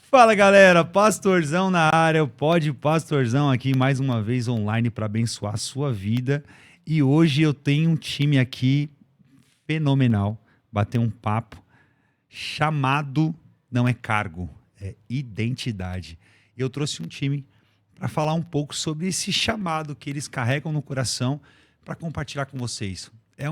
Fala galera, Pastorzão na área, o Pod Pastorzão aqui mais uma vez online para abençoar a sua vida. E hoje eu tenho um time aqui fenomenal, bater um papo chamado, não é cargo, é identidade. Eu trouxe um time para falar um pouco sobre esse chamado que eles carregam no coração para compartilhar com vocês. É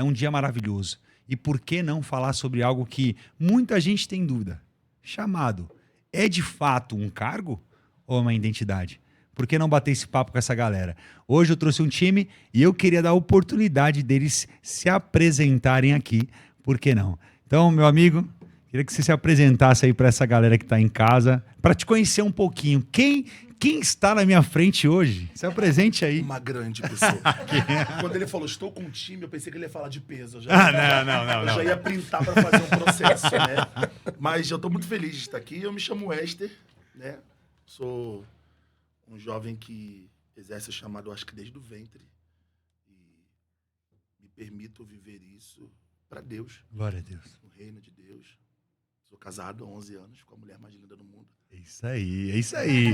um dia maravilhoso. E por que não falar sobre algo que muita gente tem dúvida? Chamado. É de fato um cargo ou uma identidade? Por que não bater esse papo com essa galera? Hoje eu trouxe um time e eu queria dar a oportunidade deles se apresentarem aqui. Por que não? Então, meu amigo, queria que você se apresentasse aí para essa galera que está em casa, para te conhecer um pouquinho. Quem está na minha frente hoje? Se apresente aí. Uma grande pessoa. Quando ele falou, estou com um time, eu pensei que ele ia falar de peso. Eu já ia printar para fazer um processo, né? Mas eu estou muito feliz de estar aqui. Eu me chamo Wester, né? Sou um jovem que exerce o chamado, acho que desde o ventre. E me permito viver isso para Deus. Glória a Deus. No reino de Deus. Sou casado há 11 anos com a mulher mais linda do mundo. É isso aí.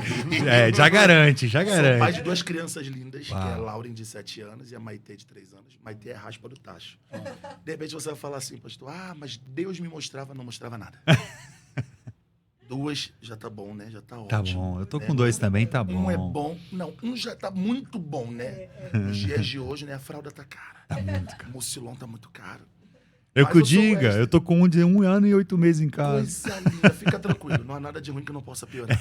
Já garante. Sou pai de 2 crianças lindas, que é a Lauren, de 7 anos, e a Maitê, de 3 anos. Maitê é a raspa do tacho. De repente você vai falar assim, pastor, mas Deus me mostrava, não mostrava nada. 2 já tá bom, né? Já tá ótimo. Tá bom, eu tô com 2 também, tá bom. Um é bom. Não, um já tá muito bom, né? Nos dias de hoje, né? A fralda tá cara. Tá muito caro. O mucilão tá muito caro. Eu Mas que o eu sou diga, Wester. eu tô com um de 1 ano e 8 meses em casa. Coisa linda, fica tranquilo. Não há nada de ruim que não possa piorar.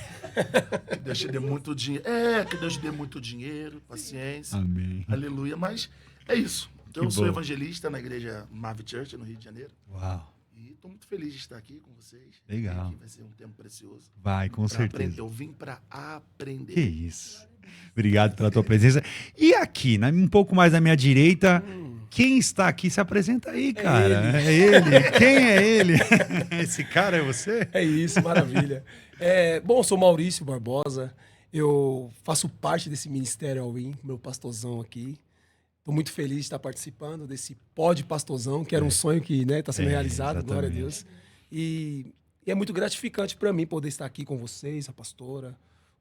Que Deus te dê muito dinheiro. Que Deus te dê muito dinheiro, paciência. Amém. Aleluia. Mas é isso. Eu Que sou bom. evangelista na igreja Marv Church, no Rio de Janeiro. Uau, E estou muito feliz de estar aqui com vocês. Legal. Aqui vai ser um tempo precioso. vai, com Pra certeza. aprender. Eu vim para aprender. Que isso. Obrigado pela tua presença. E aqui, um pouco mais à minha direita, quem está aqui? Se apresenta aí, cara. É ele. Quem é ele? Esse cara é você? É isso, maravilha. Bom, eu sou Maurício Barbosa, eu faço parte desse Ministério All-In, meu pastorzão aqui. Estou muito feliz de estar participando desse Pod Pastorzão, que era um sonho que está sendo realizado, exatamente. glória a Deus. E é muito gratificante para mim poder estar aqui com vocês, a pastora,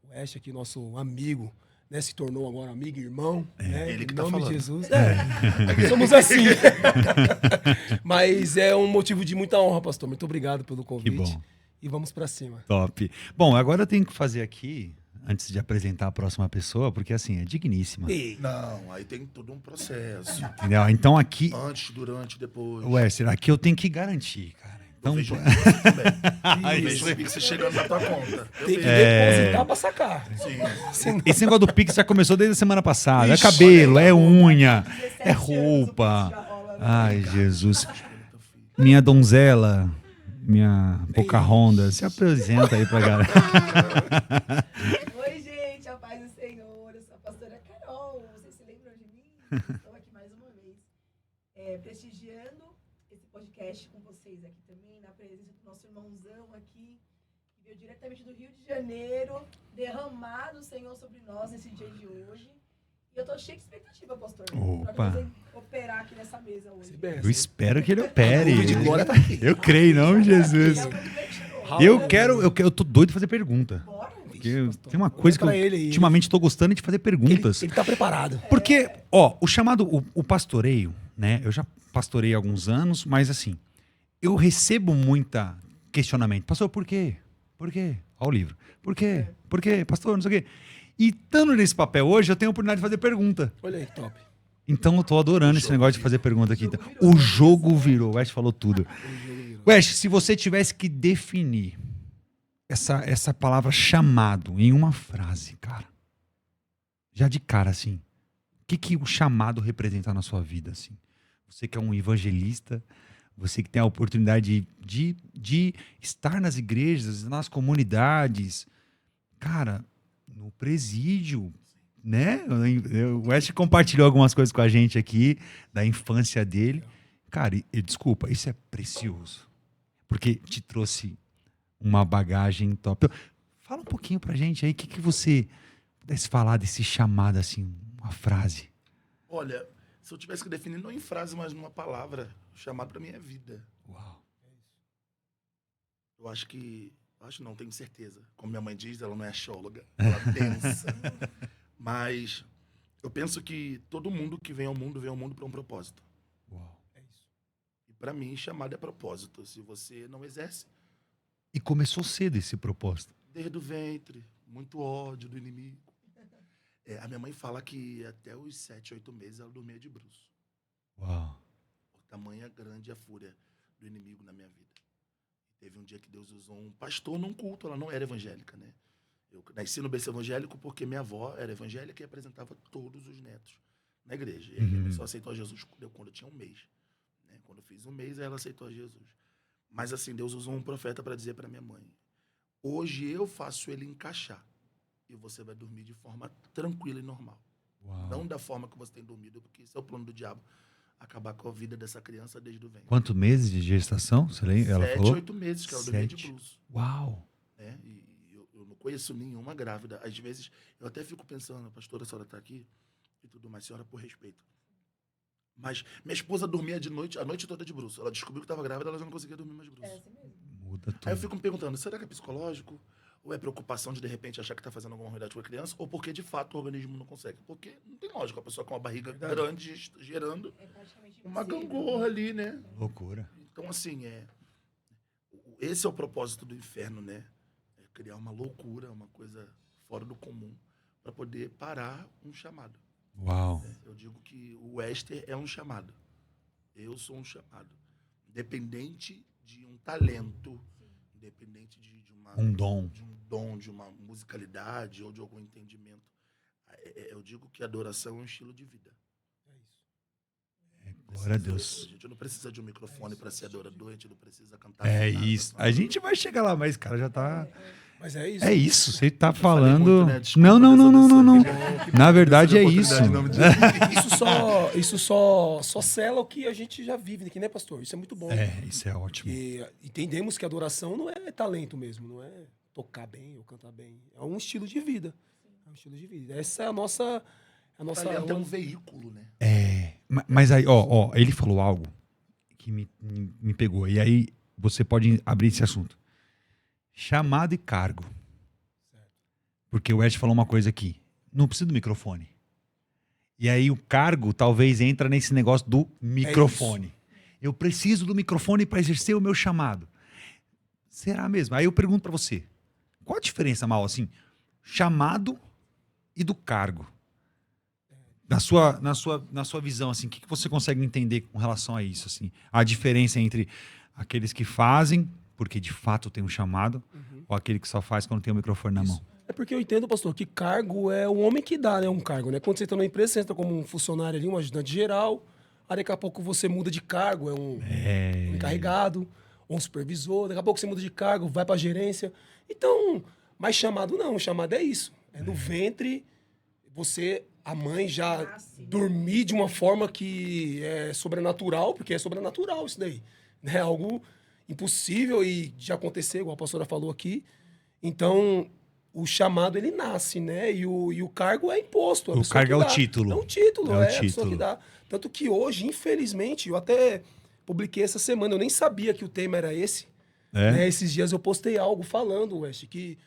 o West aqui, nosso amigo, né, se tornou agora amigo e irmão, né, ele que em tá nome de falando. Jesus. Somos assim. Mas é um motivo de muita honra, pastor. Muito obrigado pelo convite. bom. E vamos para cima. Top. Bom, agora eu tenho que fazer aqui, antes de apresentar a próxima pessoa, porque assim, é digníssima. Ei, Não, aí tem todo um processo. Entendeu? Então aqui, Antes, durante, depois. Wester, aqui eu tenho que garantir, cara. Eu Então, vejo um Pix também. Eu Isso. vejo um Pix chegando na tua conta. Eu tem que vejo. depositar para sacar. Sim. Senão- esse negócio do Pix já começou desde a semana passada. Ixi, É cabelo, olha aí. é unha, é roupa. Ai, Jesus. Minha donzela, minha Pocahontas, se apresenta aí pra galera. Oi, gente, a paz do Senhor. Eu sou a pastora Carol. Vocês se lembram de mim? Estou aqui mais uma vez, prestigiando esse podcast com vocês aqui também, na presença do nosso irmãozão aqui, que veio diretamente do Rio de Janeiro, derramado o Senhor sobre nós nesse dia de hoje. E eu tô cheio de expectativa, pastor. Opa. Pra poder operar aqui nessa mesa hoje. Eu espero que ele opere. nuvem de glória tá aqui. Eu creio, em nome de Jesus. É muito divertido. Eu tô doido de fazer pergunta. Bora. Porque tem uma coisa que eu pra ele aí. ultimamente tô gostando de fazer perguntas. Ele tá preparado. Porque, ó, o chamado, o pastoreio, né? Eu já pastorei há alguns anos, mas assim, eu recebo muita questionamento. Pastor, por quê? Por quê? Olha o livro. Por quê? Por quê? Pastor, não sei o quê. E estando nesse papel hoje, eu tenho a oportunidade de fazer pergunta. Olha aí, top. Então eu tô adorando esse negócio de fazer pergunta aqui. Então, o jogo virou. O West falou tudo. West, se você tivesse que definir essa palavra chamado em uma frase, cara. Já de cara, assim. O que o chamado representa na sua vida, assim? Você que é um evangelista, você que tem a oportunidade de estar nas igrejas, nas comunidades. Cara, no presídio, né? O West compartilhou algumas coisas com a gente aqui, da infância dele. Cara, desculpa, isso é precioso. Porque te trouxe uma bagagem top. Fala um pouquinho pra gente aí, o que você pudesse falar desse chamado, assim, uma frase. Olha, se eu tivesse que definir, não em frase, mas numa palavra, o chamado para mim é vida. Uau. Eu acho não, tenho certeza. Como minha mãe diz, ela não é astrologa, ela pensa. Mas eu penso que todo mundo que vem ao mundo para um propósito. Uau. É isso. E para mim, chamado é propósito. Se você não exerce, E começou cedo esse propósito. desde o ventre, muito ódio do inimigo. A minha mãe fala que até os 7, 8 meses ela dormia de bruço. Uau. O tamanho é grande a fúria do inimigo na minha vida. Teve um dia que Deus usou um pastor num culto, ela não era evangélica, né? Eu nasci no berço evangélico porque minha avó era evangélica e apresentava todos os netos na igreja. E aí minha mãe só aceitou a Jesus quando eu tinha um mês. Né? Quando eu fiz um mês, aí ela aceitou a Jesus. Mas assim, Deus usou um profeta para dizer para minha mãe: hoje eu faço ele encaixar e você vai dormir de forma tranquila e normal. Uau. Não da forma que você tem dormido, porque esse é o plano do diabo. Acabar com a vida dessa criança desde o ventre. Quantos meses de gestação? Você lembra? Ela 7, falou? 8 meses que ela dormia de 7. bruço. Uau. Né? E eu não conheço nenhuma grávida. Às vezes, eu até fico pensando, pastora, a senhora está aqui e tudo mais, senhora, por respeito. Mas minha esposa dormia a noite toda de bruço. Ela descobriu que estava grávida, ela já não conseguia dormir mais de bruço. É assim mesmo. Muda tudo. Aí eu fico me perguntando, será que é psicológico? Ou é preocupação de repente, achar que está fazendo alguma ruindade com a criança? Ou porque, de fato, o organismo não consegue? Porque não tem lógica a pessoa com uma barriga grande gerando É praticamente uma impossível. gangorra ali, né? Loucura. Então, assim, esse é o propósito do inferno, né? É criar uma loucura, uma coisa fora do comum, para poder parar um chamado. Uau. Eu digo que o Esther é um chamado. Eu sou um chamado. Independente de um talento, independente de Um dom. de um dom, de uma musicalidade ou de algum entendimento. Eu digo que a adoração é um estilo de vida. É isso. Glória a Deus. A gente não precisa de um microfone para ser adorador, a gente não precisa cantar. É afinado, isso. pra A gente vai chegar lá, mas, cara, já tá... Mas é isso. É isso, você tá falei falando... muito, né? Desculpa, Não. Deus abençoe. Na verdade é Oportunidade isso. em nome de Jesus. Isso só sela o que a gente já vive aqui, né, pastor? Isso é muito bom. É, isso é ótimo. E entendemos que a adoração não é talento mesmo, não é tocar bem ou cantar bem. É um estilo de vida. É um estilo de vida. Essa é a nossa... Talento é um veículo, né? Mas aí, ó, ele falou algo que me pegou. E aí você pode abrir esse assunto. Chamado e cargo. Porque o Ed falou uma coisa aqui. Não precisa do microfone. E aí o cargo talvez entra nesse negócio do microfone. Eu preciso do microfone para exercer o meu chamado. Será mesmo? Aí eu pergunto para você. Qual a diferença, Mal, assim, chamado e do cargo? Na sua visão, assim, o que você consegue entender com relação a isso? Assim? A diferença entre aqueles que fazem, porque de fato tem um chamado, ou aquele que só faz quando tem o microfone na mão? É porque eu entendo, pastor, que cargo é o homem que dá, né, um cargo, né? Quando você entra numa empresa, você entra como um funcionário ali, um ajudante geral, aí daqui a pouco você muda de cargo, é um encarregado, ou um supervisor, daqui a pouco você muda de cargo, vai pra gerência. Então, mas chamado não, chamado é isso. É no ventre, a mãe já Nasce, né? dormir de uma forma que é sobrenatural, porque é sobrenatural isso daí. É algo impossível e de acontecer, igual a pastora falou aqui. Então, o chamado, ele nasce, né? E o cargo é imposto. O cargo é o título. É um título, É o a pessoa título. que dá. Tanto que hoje, infelizmente, eu até publiquei essa semana, eu nem sabia que o tema era esse. É? Né? Esses dias eu postei algo falando, West, que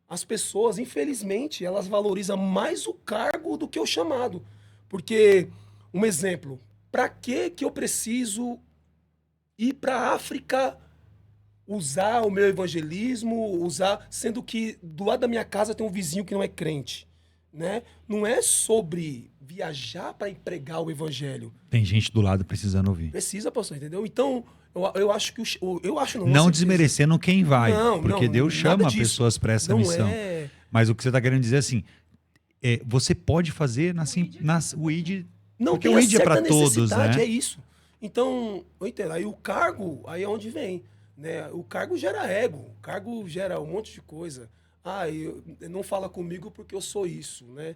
as pessoas, infelizmente, elas valorizam mais o cargo do que o chamado. Porque, um exemplo, para que eu preciso ir para a África usar o meu evangelismo, sendo que do lado da minha casa tem um vizinho que não é crente, né? Não é sobre viajar para pregar o evangelho. Tem gente do lado precisando ouvir. Precisa, pastor, entendeu? Então, eu acho que eu acho não. Não certeza. desmerecendo quem vai, Não, porque não, Deus nada chama disso. pessoas para essa Não missão. é. Mas o que você está querendo dizer assim, você pode fazer o ID, Não porque tem o a ID é para certa todos, necessidade, né? é isso. Então, eu entendo. Aí o cargo, aí é onde vem. Né? O cargo gera ego, o cargo gera um monte de coisa. Não fala comigo porque eu sou isso, né?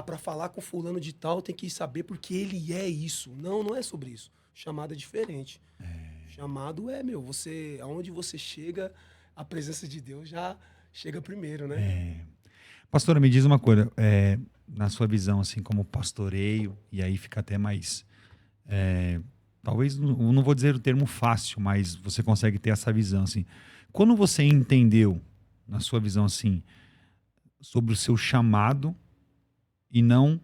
Para falar com fulano de tal tem que saber porque ele é isso. Não é sobre isso. Chamado é diferente. Chamado é, aonde você chega, a presença de Deus já chega primeiro, né? Pastora, me diz uma coisa, na sua visão, assim, como pastoreio, e aí fica até mais... talvez, não vou dizer o termo fácil, mas você consegue ter essa visão, assim. Quando você entendeu, na sua visão, assim, sobre o seu chamado e não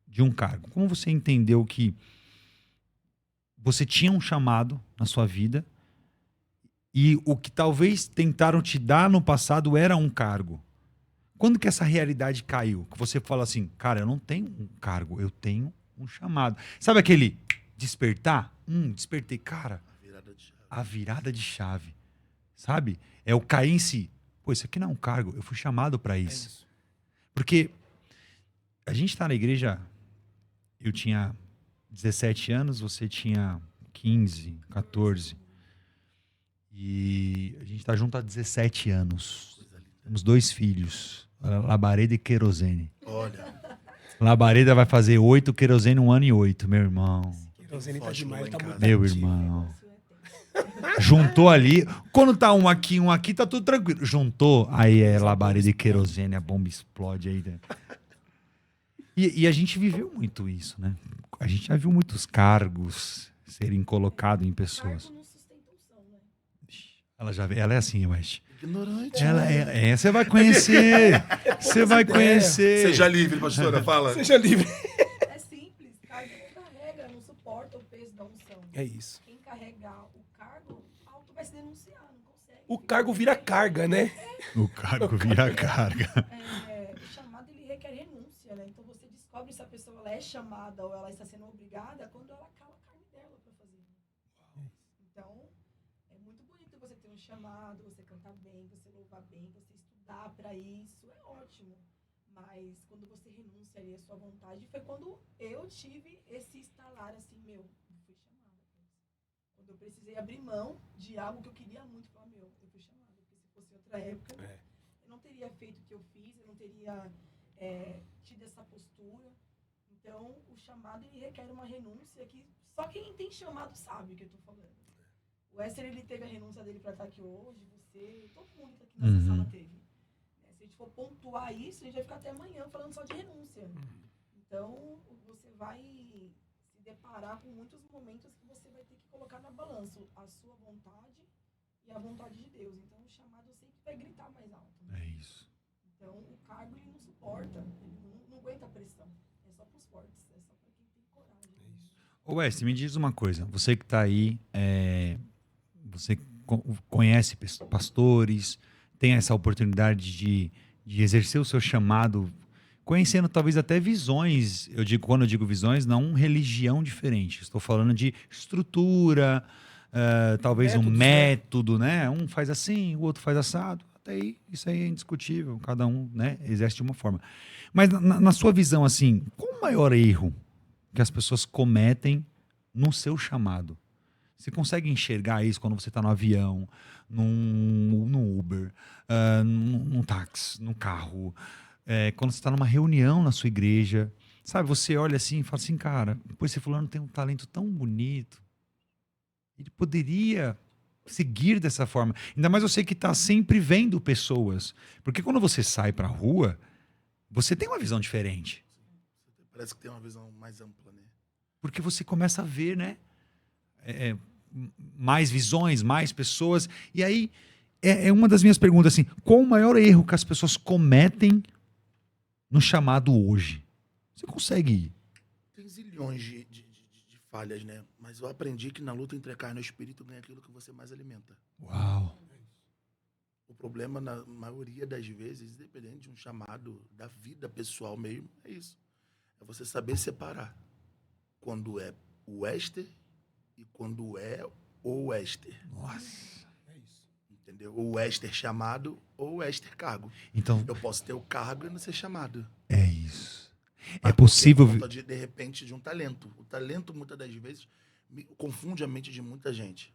de um cargo, como você entendeu que você tinha um chamado na sua vida e o que talvez tentaram te dar no passado era um cargo? Quando que essa realidade caiu? Que você fala assim, cara, eu não tenho um cargo, eu tenho um chamado. Sabe aquele despertar? Despertei. Cara, a virada de chave. Sabe? É o cair em si. Pô, isso aqui não é um cargo, eu fui chamado para isso. Porque a gente tá na igreja, eu tinha 17 anos, você tinha 15, 14. E a gente tá junto há 17 anos. Temos 2 filhos. Labareda e Querosene. Olha. Labareda vai fazer 8, Querosene 1 ano e 8, meu irmão. Querosene tá demais, tá muito Meu ativo. irmão. Juntou ali. Quando tá um aqui, tá tudo tranquilo. Juntou, aí é Labareda e Querosene, a bomba explode aí. Né? E a gente viveu muito isso, né? A gente já viu muitos cargos serem colocados em pessoas. Cargo não sustenta unção, né? Ela é assim, West. Ignorante. Ela você vai conhecer. Você vai conhecer. Seja livre, pastora, fala. Seja livre. É simples, cargo não carrega, não suporta o peso da unção. É isso. Quem carregar o cargo, alto vai se denunciar, não consegue. O cargo vira carga, né? O cargo vira carga. O chamado, ele requer renúncia, né? Então você descobre se a pessoa ela é chamada ou ela está sendo obrigada quando ela cala a carne dela para fazer. Então, é muito bonito você ter um chamado, você cantar bem, você louvar bem, você estudar para isso, é ótimo. Mas quando você renuncia ali a sua vontade, foi quando eu tive esse estalar assim, eu fui chamada. Quando eu precisei abrir mão de algo que eu queria muito, falar, eu fui chamada. Porque se fosse outra época, eu não teria feito o que eu fiz, eu não teria tido essa postura. Então, o chamado, ele requer uma renúncia que só quem tem chamado sabe o que eu tô falando. O Esther, ele teve a renúncia dele para estar aqui hoje, você, todo mundo que tá aqui nessa sala teve. Se a gente for pontuar isso, a gente vai ficar até amanhã falando só de renúncia. Então, você vai se deparar com muitos momentos que você vai ter que colocar na balança a sua vontade e a vontade de Deus. Então, o chamado sempre vai gritar mais alto. Né? É isso. Então, o cargo, ele não suporta, ele não aguenta a pressão. É só para os fortes, é só para quem tem coragem. Ô Wes, me diz uma coisa. Você que está aí, você conhece pastores, tem essa oportunidade de exercer o seu chamado, conhecendo talvez até visões. Quando eu digo visões, não religião diferente. Estou falando de estrutura, talvez um método, né? Um faz assim, o outro faz assado. Até aí, isso aí é indiscutível. Cada um, né, exerce de uma forma. Mas na sua visão, assim, qual o maior erro que as pessoas cometem no seu chamado? Você consegue enxergar isso quando você está no avião, no Uber, num táxi, no carro, quando você está numa reunião na sua igreja, sabe? Você olha assim e fala assim, cara, esse fulano tem um talento tão bonito, ele poderia seguir dessa forma. Ainda mais você que está sempre vendo pessoas, porque quando você sai para a rua, você tem uma visão diferente. Parece que tem uma visão mais ampla, né? Porque você começa a ver, né? Mais visões, mais pessoas. E aí, é uma das minhas perguntas, assim, qual o maior erro que as pessoas cometem no chamado hoje? Você consegue... Tem zilhões de falhas, né? Mas eu aprendi que na luta entre a carne e o espírito ganha aquilo que você mais alimenta. Uau! O problema, na maioria das vezes, independente de um chamado da vida pessoal mesmo, é isso. É você saber separar quando é o Esther e quando é o Esther. Nossa! É isso. Entendeu? O Esther chamado ou o Esther cargo. Então, Eu posso ter o cargo e não ser chamado. é isso. É possível... Por conta de repente, de um talento. O talento, muitas das vezes, confunde a mente de muita gente.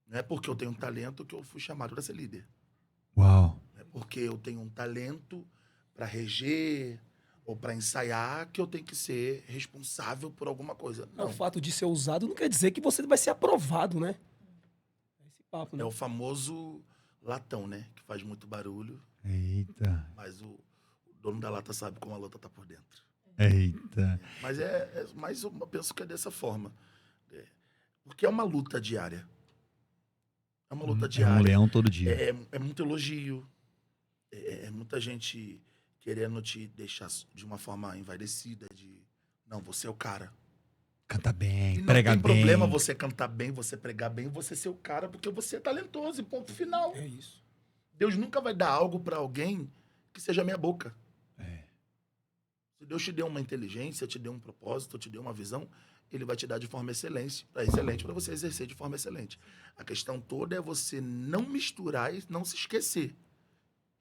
Não é porque eu tenho um talento que eu fui chamado para ser líder. Uau! Não é porque eu tenho um talento para reger ou para ensaiar que eu tenho que ser responsável por alguma coisa. Não. O fato de ser usado não quer dizer que você vai ser aprovado, né? É esse papo, né? É o famoso latão, né? Que faz muito barulho, Eita, mas o dono da lata sabe como a lata tá por dentro. eita. Mas mas eu penso que é dessa forma. Porque é uma luta diária. É uma luta É um diária. leão todo dia. É muito elogio. É muita gente querendo te deixar de uma forma envaidecida, de não, você é o cara. Canta E bem, não prega tem bem. problema você cantar bem, você pregar bem, você ser o cara, porque você é talentoso, e ponto final. É isso. Deus nunca vai dar algo pra alguém que seja meia boca. É. Se Deus te deu uma inteligência, te deu um propósito, te deu uma visão, ele vai te dar de forma excelente para você exercer de forma excelente. A questão toda é você não misturar e não se esquecer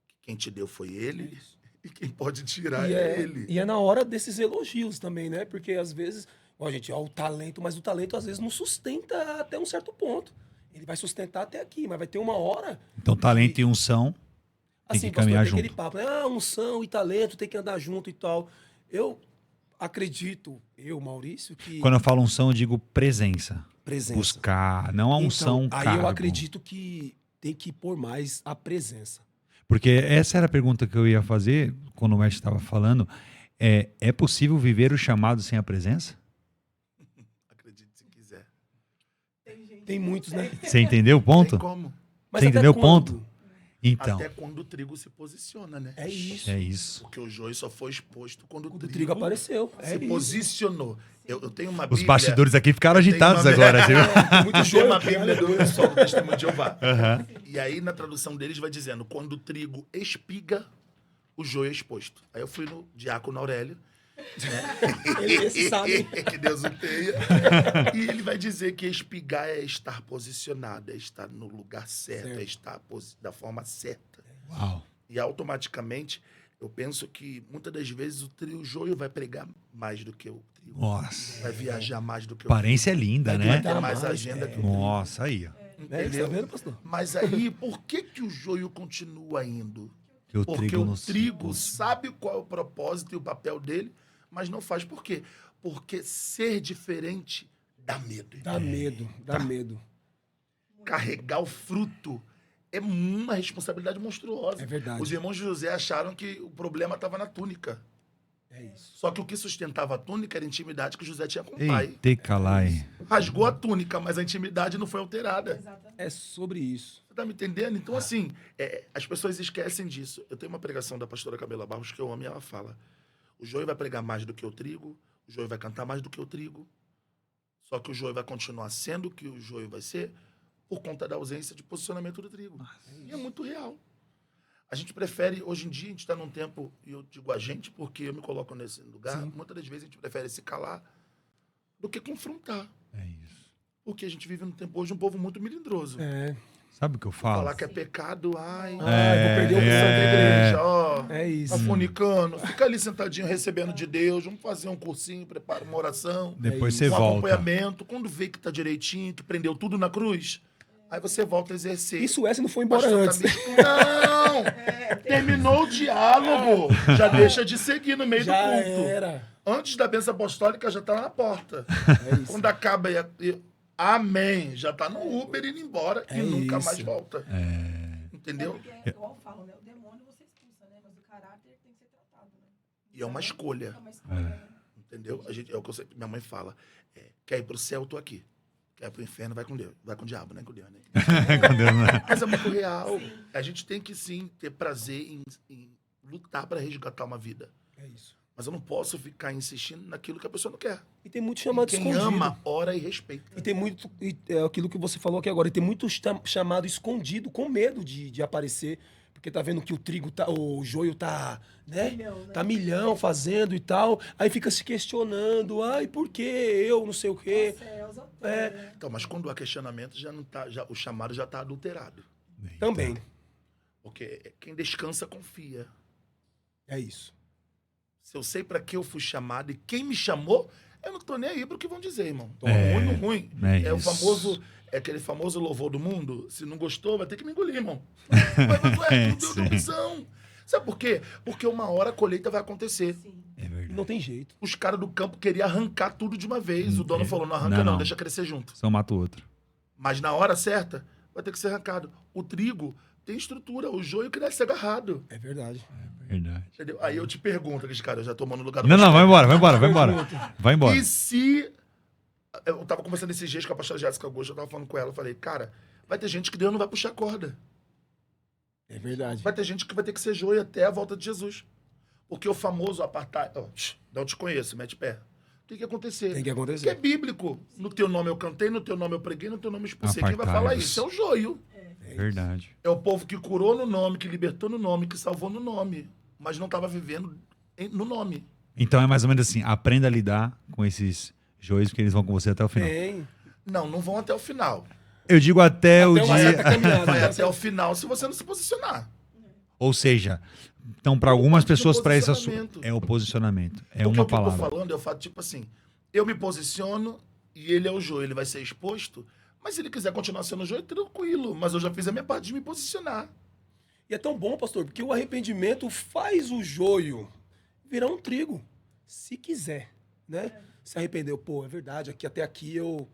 que quem te deu foi ele e quem pode tirar é ele. E é na hora desses elogios também, né? Porque às vezes, ó, gente, ó, o talento, mas o talento às vezes não sustenta até um certo ponto. Ele vai sustentar até aqui, mas vai ter uma hora. Então, talento e unção tem Assim, que pastor, caminhar tem aquele junto. papo, né? Ah, unção e talento tem que andar junto e tal. Eu acredito, Maurício, que Quando eu falo unção, eu digo presença. presença. Buscar, não a unção, então, aí cargo. eu acredito que tem que pôr mais a presença. Porque essa era a pergunta que eu ia fazer quando o mestre estava falando. É possível viver o chamado sem a presença? Acredite se quiser. Tem muitos, né? Você entendeu o ponto? Tem como. Mas Você até entendeu o quando? ponto? Então, Até quando o trigo se posiciona, né? É isso. é isso. Porque o joio só foi exposto quando Quando o trigo apareceu. É se isso. posicionou. Eu tenho uma Os Bíblia... bastidores aqui ficaram agitados uma- agora, viu? Tem muito Eu tenho joio. uma Bíblia do pessoal do Testemunho de Jeová. Aham. E aí, na tradução deles, vai dizendo, quando o trigo espiga, o joio é exposto. Aí eu fui no Diácono Aurélio, Esse sabe. que Deus o tenha, e ele vai dizer que espigar é estar posicionado, é estar no lugar certo, Certo. é estar da forma certa. Uau. E automaticamente, eu penso que muitas das vezes o joio vai pregar mais do que o trigo. Nossa. Vai viajar mais do que o Aparência é linda, Vai né? trigo. Tem mais mais, agenda é. que o trigo. Nossa, aí, ó. É, você Entendeu? tá vendo, pastor? Mas aí, por que o joio continua indo? Que o Porque trigo o não trigo sabe qual é o propósito e o papel dele, mas não faz. Por quê? Porque ser diferente dá medo. Dá medo, dá medo. Carregar o fruto é uma responsabilidade monstruosa. É verdade. Os irmãos de José acharam que o problema estava na túnica. É isso. Só que o que sustentava a túnica era a intimidade que José tinha com o pai. Eita, calai. Rasgou a túnica, mas a intimidade não foi alterada. Exatamente. É sobre isso. Você tá me entendendo? Então, assim, as pessoas esquecem disso. Eu tenho uma pregação da pastora Camila Barros que eu amo e ela fala: o joio vai pregar mais do que o trigo, o joio vai cantar mais do que o trigo. Só que o joio vai continuar sendo o que o joio vai ser por conta da ausência de posicionamento do trigo. E é muito real. A gente prefere, hoje em dia, a gente está num tempo, e eu digo a gente porque eu me coloco nesse lugar, Sim. muitas das vezes a gente prefere se calar do que confrontar. É isso. Porque a gente vive num tempo hoje um povo muito melindroso. É. Sabe o que eu falo? Falar que é pecado, ai, Vou perder o da igreja, ó. É isso. Tá fornicando, fica ali sentadinho recebendo de Deus, vamos fazer um cursinho, prepara uma oração, Depois É você um volta. acompanhamento. Quando vê que tá direitinho, que prendeu tudo na cruz, aí você volta a exercer. Isso é se não for embora Pastor antes. Camilo, não! Terminou o diálogo, já deixa de seguir no meio Já do culto. era. Antes da bênção apostólica, já tá na porta. É isso. Quando acaba, amém, já tá no Uber indo embora É e nunca mais isso. volta. Entendeu? Porque é igual falam, né? O demônio você expulsa, né? Mas o caráter tem que ser tratado, né? E é uma escolha. É uma escolha, né? Entendeu? É o que minha mãe fala. Quer ir pro céu, eu tô aqui. Quer ir pro inferno, vai com Deus. Vai com o diabo, né? Com Deus, né? Quando eu não- Mas é muito real. A gente tem que, sim, ter prazer em lutar para resgatar uma vida. É isso. Mas eu não posso ficar insistindo naquilo que a pessoa não quer. E tem muito chamado Quem escondido. ama, ora e respeita. E tem muito, é aquilo que você falou aqui agora, e tem muito chamado escondido, com medo de aparecer, porque tá vendo que o trigo tá, o joio tá, né? Milhão, né? Tá milhão fazendo e tal, aí fica se questionando, ai, por que eu, não sei o quê. Céus, É. Então, mas quando há questionamento, já não tá, o chamado já está adulterado. Também, Porque quem descansa, confia. é isso. Se eu sei para que eu fui chamado e quem me chamou, eu não tô nem aí pro que vão dizer, irmão. Tô É, ruim no ruim. é o isso. famoso, aquele famoso louvor do mundo. Se não gostou, vai ter que me engolir, irmão. Mas É, tudo deu opção. Sabe por quê? Porque uma hora a colheita vai acontecer. Sim. É E verdade. não tem jeito. Os caras do campo queriam arrancar tudo de uma vez. O dono falou, não arranca Não, não, não. deixa crescer junto. Só mata o outro. Mas na hora certa, vai ter que ser arrancado. O trigo, tem estrutura. O joio cresce agarrado. É verdade. Verdade. Entendeu? Aí eu te pergunto, cara, eu já tomando no lugar do Não, pastor. vai embora. Vai embora. E se... Eu tava conversando esses dias com a pastora Jéssica Augusto, eu tava falando com ela, eu falei, cara, vai ter gente que Deus não vai puxar corda. É verdade. Vai ter gente que vai ter que ser joio até a volta de Jesus. Porque o famoso apartar... Não te conheço, mete pé. Tem que acontecer. Tem que Porque é acontecer. bíblico. No teu nome eu cantei, no teu nome eu preguei, no teu nome eu expulsei. Quem vai Apartai-vos. falar isso? É o joio. Verdade. É o povo que curou no nome, que libertou no nome, que salvou no nome. Mas não estava vivendo no nome. Então é mais ou menos assim, aprenda a lidar com esses joios, porque eles vão com você até o final. Tem. Não vão até o final. Eu digo até o Até uma dia... certa caminhada. Vai até o final se você não se posicionar. Ou seja, então para algumas parte do pessoas para esse assunto posicionamento. é o posicionamento, é Porque uma o que eu palavra. tô falando, eu falo tipo assim, eu me posiciono e ele é o joio, ele vai ser exposto, mas se ele quiser continuar sendo joio, tranquilo, mas eu já fiz a minha parte de me posicionar. E é tão bom, pastor, porque o arrependimento faz o joio virar um trigo, se quiser, né? Se arrependeu, pô, é verdade, até aqui eu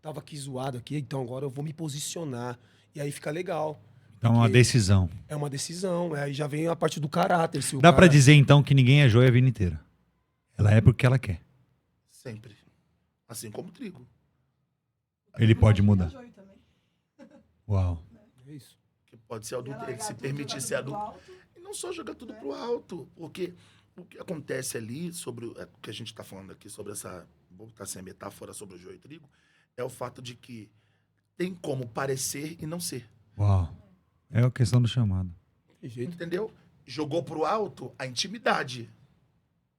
tava aqui zoado aqui, então agora eu vou me posicionar. E aí fica legal. Então é uma Porque decisão. É uma decisão, aí já vem a parte do caráter. Se o Dá cara- para dizer então que ninguém é joia a vida inteira. Ela é porque ela quer. Sempre. Assim como o trigo. Ele pode Virar mudar. joio também. Uau. É isso. Que pode ser adulto, ele Largar se tudo, permitir jogar ser tudo pro adulto. alto. E não só jogar tudo pro alto, porque o que acontece ali sobre o que a gente está falando aqui sobre essa, vou botar assim a metáfora sobre o joio e trigo, é o fato de que tem como parecer e não ser, Uau. É a questão do chamado. Tem jeito. entendeu? Jogou pro alto a intimidade,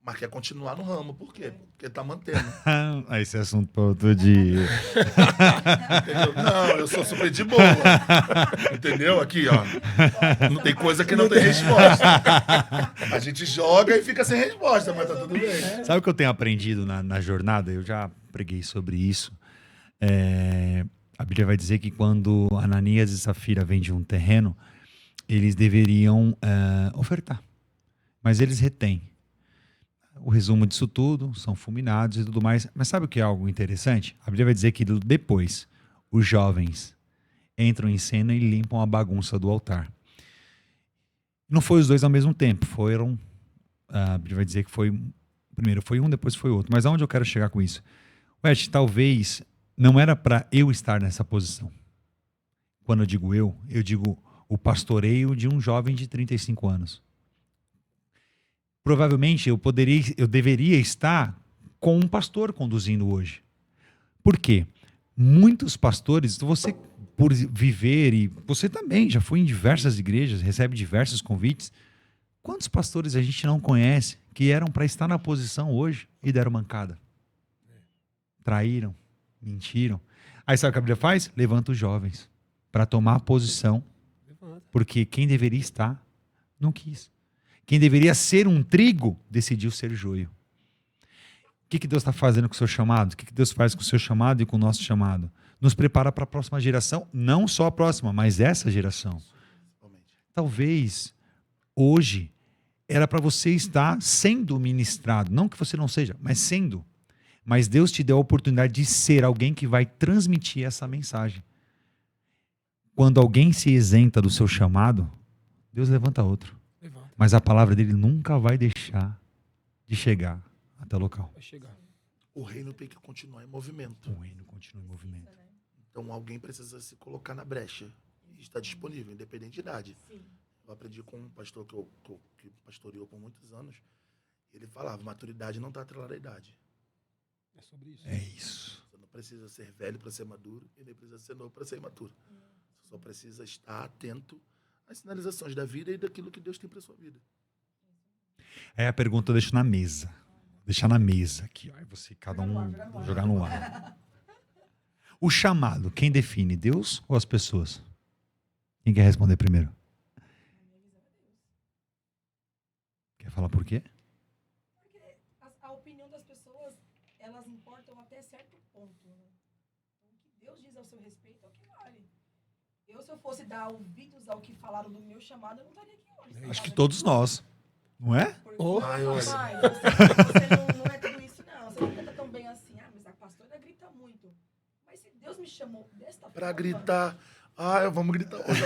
mas quer continuar no ramo, por quê? Porque tá mantendo, Esse é assunto para outro dia. entendeu? Não, eu sou super de boa, entendeu? Aqui, ó, não tem coisa que não tem resposta. A gente joga e fica sem resposta, mas tá tudo bem. Sabe o que eu tenho aprendido na jornada? Eu já preguei sobre isso. A Bíblia vai dizer que quando Ananias e Safira vendem um terreno, eles deveriam ofertar. Mas eles retêm. O resumo disso tudo, são fulminados e tudo mais. Mas sabe o que é algo interessante? A Bíblia vai dizer que depois os jovens entram em cena e limpam a bagunça do altar. Não foi os dois ao mesmo tempo. A Bíblia vai dizer que primeiro foi um, depois foi outro. Mas aonde eu quero chegar com isso? West, talvez não era para eu estar nessa posição. Quando eu digo o pastoreio de um jovem de 35 anos. Provavelmente eu deveria estar com um pastor conduzindo hoje. Por quê? Muitos pastores, você por viver, e você também já foi em diversas igrejas, recebe diversos convites. Quantos pastores a gente não conhece que eram para estar na posição hoje e deram mancada? Traíram, mentiram. Aí sabe o que a Bíblia faz? Levanta os jovens para tomar a posição, Levanta. porque quem deveria estar não quis. Quem deveria ser um trigo decidiu ser joio. O que Deus está fazendo com o seu chamado? O que Deus faz com o seu chamado e com o nosso chamado? Nos prepara para a próxima geração, não só a próxima, mas essa geração. Talvez hoje era para você estar sendo ministrado, não que você não seja, mas sendo. Mas Deus te deu a oportunidade de ser alguém que vai transmitir essa mensagem. Quando alguém se isenta do seu chamado, Deus levanta outro. Levanta. Mas a palavra dele nunca vai deixar de chegar até o local. Vai chegar. O reino tem que continuar em movimento. O reino continua em movimento. Então alguém precisa se colocar na brecha e está disponível, independente de idade. Sim. Eu aprendi com um pastor que pastoreou por muitos anos. Ele falava, maturidade não está atrelada à idade. É sobre isso. É isso. Você não precisa ser velho para ser maduro e nem precisa ser novo para ser imaturo. Você só precisa estar atento às sinalizações da vida e daquilo que Deus tem para sua vida. Aí a pergunta eu deixo na mesa. Deixar na mesa aqui. Aí você, cada um, jogar no ar. O chamado, quem define? Deus ou as pessoas? Quem quer responder primeiro? Quer falar por quê? Porque a opinião das pessoas, elas importam até certo ponto. Né? Então, o que Deus diz ao seu respeito é o que vale. Se eu fosse dar ouvidos ao que falaram do meu chamado, eu não estaria aqui hoje. Acho que todos nós. Não é? Oh. Ai, olha. Você não é tudo isso, não. Você não canta tão bem assim. Ah, mas a pastora grita muito. Mas se Deus me chamou desta Para forma... gritar, Vamos gritar hoje.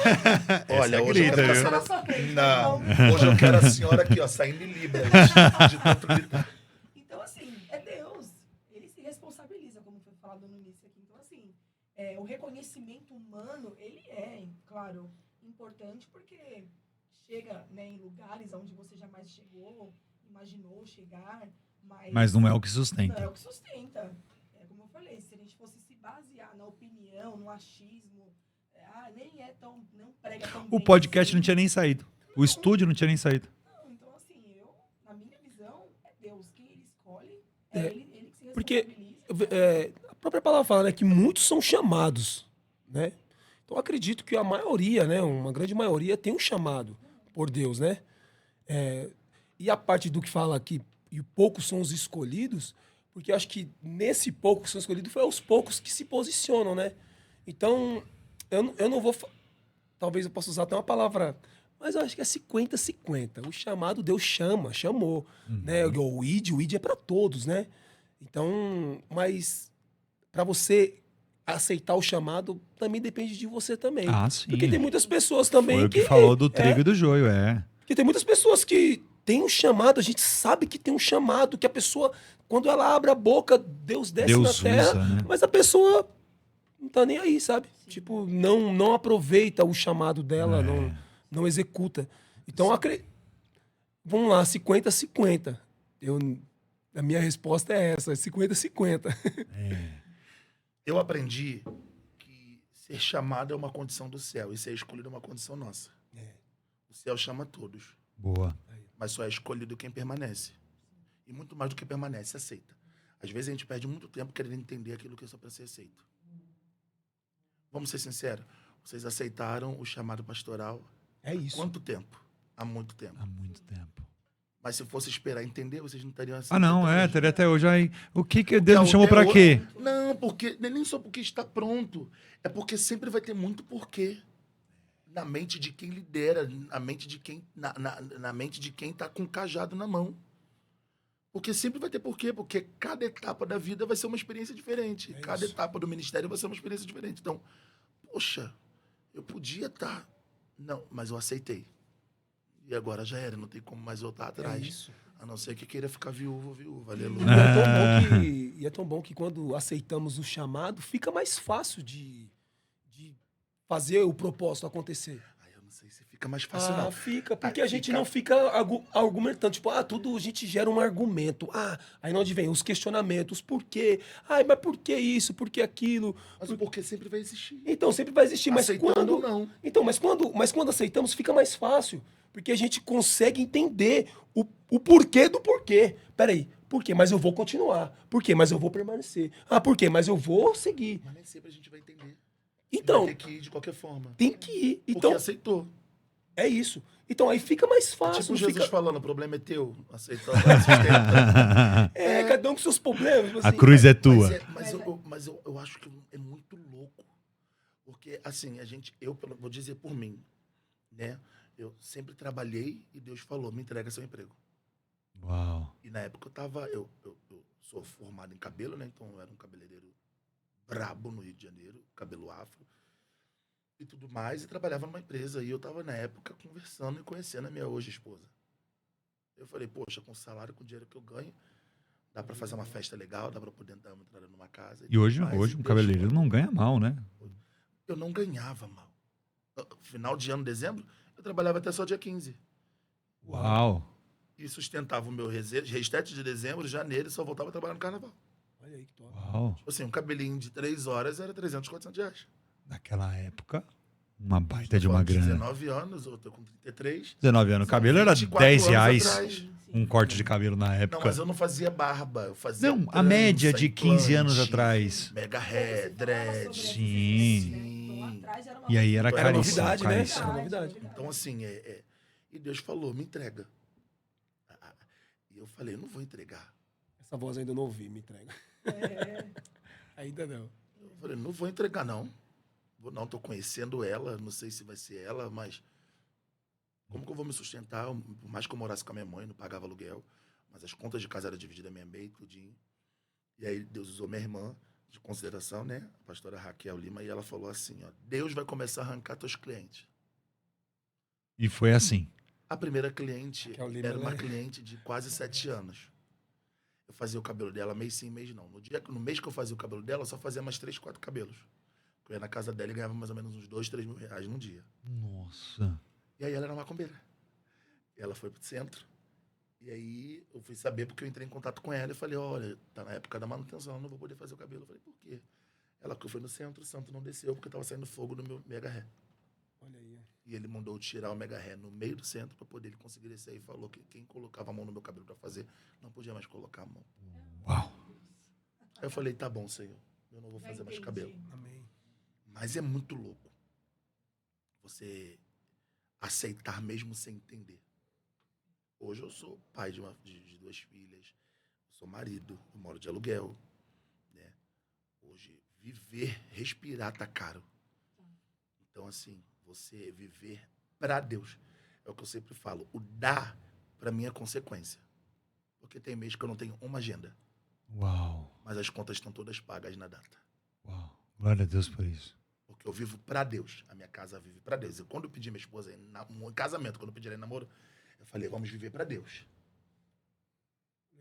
Olha, Essa hoje grita, eu quero viu? a senhora... Não, hoje eu quero a senhora aqui, ó, saindo em libras. De tanto gritar. Então, assim, é Deus. Ele se responsabiliza, como foi falado no início aqui. Então, assim, o reconhecimento humano, ele é, claro, importante porque chega, né, em lugares onde você jamais chegou, imaginou chegar, Mas não é o que não sustenta. é o que sustenta. É como eu falei, se a gente fosse se basear na opinião, no achismo, nem é tão, não prega tão O bem podcast assim. não tinha nem saído. O estúdio não tinha nem saído. Não, então assim, na minha visão, é Deus. Quem ele escolhe, É, ele que se porque responsabiliza. a própria palavra fala, né, que muitos são chamados, né? Então eu acredito que a maioria, né, uma grande maioria tem um chamado por Deus, né? E a parte do que fala aqui, e poucos são os escolhidos, porque eu acho que nesse pouco que são escolhidos foi aos poucos que se posicionam, né? Então, eu não vou... Talvez eu possa usar até uma palavra... Mas eu acho que é 50-50. O chamado, Deus chamou. Né? O id é para todos, né? Então, mas para você aceitar o chamado, também depende de você também. Ah, sim. Porque tem muitas pessoas também Foi o que falou do trigo e do joio, Porque tem muitas pessoas que têm um chamado, a gente sabe que tem um chamado, que a pessoa, quando ela abre a boca, Deus desce Deus na terra, usa, né? mas a pessoa não tá nem aí, sabe? Tipo, não aproveita o chamado dela, não executa. Então, vamos lá, 50-50. A minha resposta é essa, 50-50. Eu aprendi que ser chamado é uma condição do céu e ser escolhido é uma condição nossa. O céu chama todos, Boa. mas só é escolhido quem permanece. E muito mais do que permanece, aceita. Às vezes a gente perde muito tempo querendo entender aquilo que é só para ser aceito. Vamos ser sinceros, vocês aceitaram o chamado pastoral É isso. quanto tempo? Há muito tempo. Há muito tempo. Mas se fosse esperar entender, vocês não estariam assim. Ah, não, teria até hoje aí. O que Porque Deus me chamou pra quê? Não, porque nem só porque está pronto. É porque sempre vai ter muito porquê. Na mente de quem lidera, na mente de quem na mente de quem está com o cajado na mão. Porque sempre vai ter porquê, porque cada etapa da vida vai ser uma experiência diferente. Cada etapa do ministério vai ser uma experiência diferente. Então, poxa, eu podia estar... Não, mas eu aceitei. E agora já era, não tem como mais voltar atrás. isso. A não ser que queira ficar viúva, E aleluia. é tão bom que quando aceitamos o chamado, fica mais fácil de fazer o propósito acontecer. Eu não sei se fica mais fácil, não. Fica, porque Ah, a gente fica. não fica argumentando. Tipo, tudo a gente gera um argumento. Aí onde vem os questionamentos. Por quê? Mas por que isso? Por que aquilo? Mas o porquê sempre vai existir. Então, sempre vai existir. Mas Aceitando, quando... não. Então, mas quando aceitamos, fica mais fácil. Porque a gente consegue entender o porquê do porquê. Peraí, por quê? Mas eu vou continuar. Por quê? Mas eu vou permanecer. Por quê? Mas eu vou seguir. Mas nem sempre a gente vai entender. Então, Vai ter que ir de qualquer forma. tem que ir. Porque Então, aceitou. é isso. Então, aí fica mais fácil. Tipo não Jesus fica... falando, o problema é teu. Aceitando, sustenta. Cada um com seus problemas. A assim. cruz é tua. Mas eu acho que é muito louco. Porque, assim, eu vou dizer por mim, né? Eu sempre trabalhei e Deus falou, me entrega seu emprego. Uau. E na época eu sou formado em cabelo, né? Então eu era um cabeleireiro brabo no Rio de Janeiro, cabelo afro e tudo mais, e trabalhava numa empresa. E eu tava, na época, conversando e conhecendo a minha hoje esposa. Eu falei, poxa, com o salário, com o dinheiro que eu ganho, dá pra fazer uma festa legal, dá pra poder dar uma entrada numa casa. E hoje tudo mais. um Deus cabeleireiro falou. não ganha mal, né? Eu não ganhava mal. Final de ano, dezembro, eu trabalhava até só dia 15. Uau. E sustentava o meu restante de dezembro, janeiro, e só voltava a trabalhar no carnaval. Olha aí que top. Uau. Tipo assim, um cabelinho de 3 horas era 300, 400 reais. Naquela época, uma baita de uma Falando grana. 19 anos, eu tô com 33. 19 anos. O cabelo era 24 10 anos reais. atrás. Um corte de cabelo na Não, época. mas eu não fazia barba, eu fazia Não, a trança, média de 15 anos implante, atrás. Mega hair, dread. Sim. Então, E aí era Era caríssimo. novidade, né? caríssimo. Era novidade. Então, assim, e Deus falou, me entrega. E eu falei, não vou entregar. Essa voz ainda não ouvi, me entrega. Ainda não. Eu falei, não vou entregar, não. Vou não, tô conhecendo ela, não sei se vai ser ela, mas como que eu vou me sustentar? Por mais que eu morasse com a minha mãe, não pagava aluguel, mas as contas de casa eram divididas, minha mãe, tudinho. E aí Deus usou minha irmã de consideração, né? A pastora Raquel Lima, e ela falou assim, ó, Deus vai começar a arrancar teus clientes. E foi assim. A primeira cliente Raquel Lima, era uma né? cliente de quase 7 anos. Eu fazia o cabelo dela mês sim, mês não. No mês que eu fazia o cabelo dela, eu só fazia mais 3, 4 cabelos. Eu ia na casa dela e ganhava mais ou menos uns 2, 3 mil reais num dia. Nossa. E aí ela era macumbeira. Ela foi pro centro. E aí eu fui saber porque eu entrei em contato com ela e falei, olha, tá na época da manutenção, eu não vou poder fazer o cabelo. Eu falei, por quê? Ela que foi no centro, o santo não desceu porque tava saindo fogo no meu mega ré. Olha aí. E ele mandou tirar o mega ré no meio do centro para poder ele conseguir descer. E falou que quem colocava a mão no meu cabelo para fazer não podia mais colocar a mão. Uau. Aí eu falei, tá bom, Senhor, eu não vou fazer mais cabelo. Amém. Mas é muito louco você aceitar mesmo sem entender. Hoje eu sou pai de 2 filhas, sou marido, eu moro de aluguel. Né? Hoje, viver, respirar tá caro. Então, assim, você viver para Deus. É o que eu sempre falo. O dar, para mim, é consequência. Porque tem mês que eu não tenho uma agenda. Uau. Mas as contas estão todas pagas na data. Uau. Glória a Deus por isso. Porque eu vivo para Deus. A minha casa vive para Deus. E quando eu pedi minha esposa em casamento, quando eu pedi ela em namoro, eu falei, vamos viver para Deus.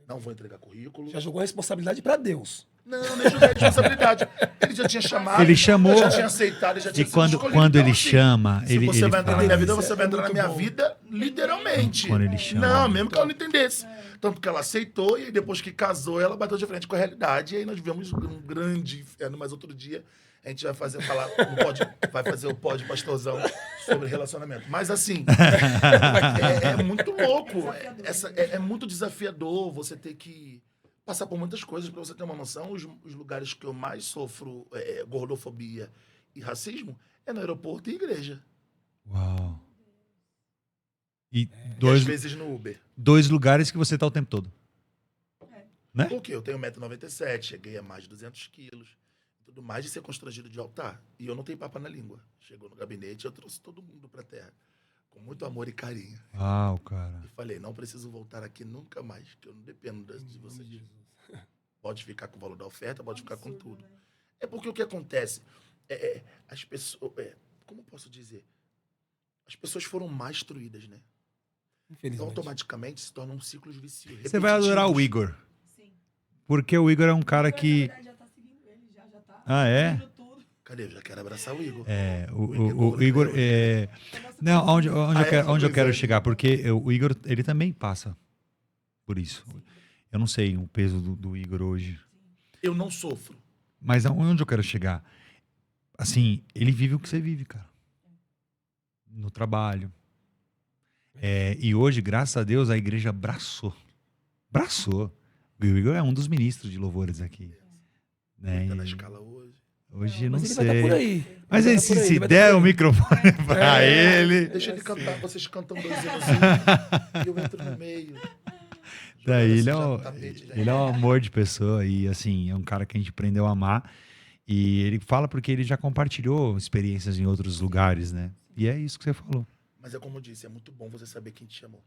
Não vou entregar currículo. Já jogou a responsabilidade pra Deus. Não, nem joguei a responsabilidade. Ele já tinha chamado. Ele chamou. Eu já tinha aceitado, ele já tinha E quando, sido escolhido. quando Então, ele assim, chama, se ele, você ele vai entrar na faz. minha vida, você vai entrar na muito minha bom. vida literalmente. Quando ele chama. Não, mesmo que ela não entendesse. Tanto que ela aceitou e aí depois que casou, ela bateu de frente com a realidade. E aí nós vivemos um grande inferno. Mas outro dia a gente vai fazer o pod pastorzão sobre relacionamento. Mas assim, é muito louco. É muito desafiador você ter que passar por muitas coisas para você ter uma noção. Os lugares que eu mais sofro gordofobia e racismo é no aeroporto e igreja. Uau. E E às vezes no Uber. 2 lugares que você tá o tempo todo. Né? Porque eu tenho 1,97 m, cheguei a mais de 200 quilos. Tudo mais de ser constrangido de altar. E eu não tenho papo na língua. Chegou no gabinete, eu trouxe todo mundo pra terra. Com muito amor e carinho. Uau, cara. E falei, não preciso voltar aqui nunca mais, que eu não dependo de vocês. Pode ficar com o valor da oferta, pode ficar com tudo. É porque o que acontece, as pessoas, como eu posso dizer? As pessoas foram mais instruídas, né? Então, Infelizmente. automaticamente, se tornam ciclos viciosos. Você vai adorar o Igor. Sim. Porque o Igor é um cara que. Na verdade, já tá seguindo ele, já tá. Ah, é? seguindo tudo. Cadê? Eu já quero abraçar o Igor. É, o Igor. Não, onde eu quero chegar? Porque o Igor, ele também passa por isso. Eu não sei o peso do Igor hoje. Eu não sofro. Mas onde eu quero chegar? Assim, ele vive o que você vive, cara. No trabalho. E hoje, graças a Deus, a igreja abraçou. Abraçou. O Igor é um dos ministros de louvores aqui. Né? Ele tá na escala hoje. Hoje não Mas ele vai estar sei. por aí. Mas Ele aí, vai estar por aí, se ele vai der estar o por aí. microfone pra ele. Deixa ele cantar, vocês cantam 2 hinos e eu entro no meio. Daí Jogando ele é, assim, já o, no tapete, já. ele é um amor de pessoa e assim, é um cara que a gente aprendeu a amar. E ele fala porque ele já compartilhou experiências em outros lugares, né? E é isso que você falou. Mas é como eu disse, é muito bom você saber quem te chamou.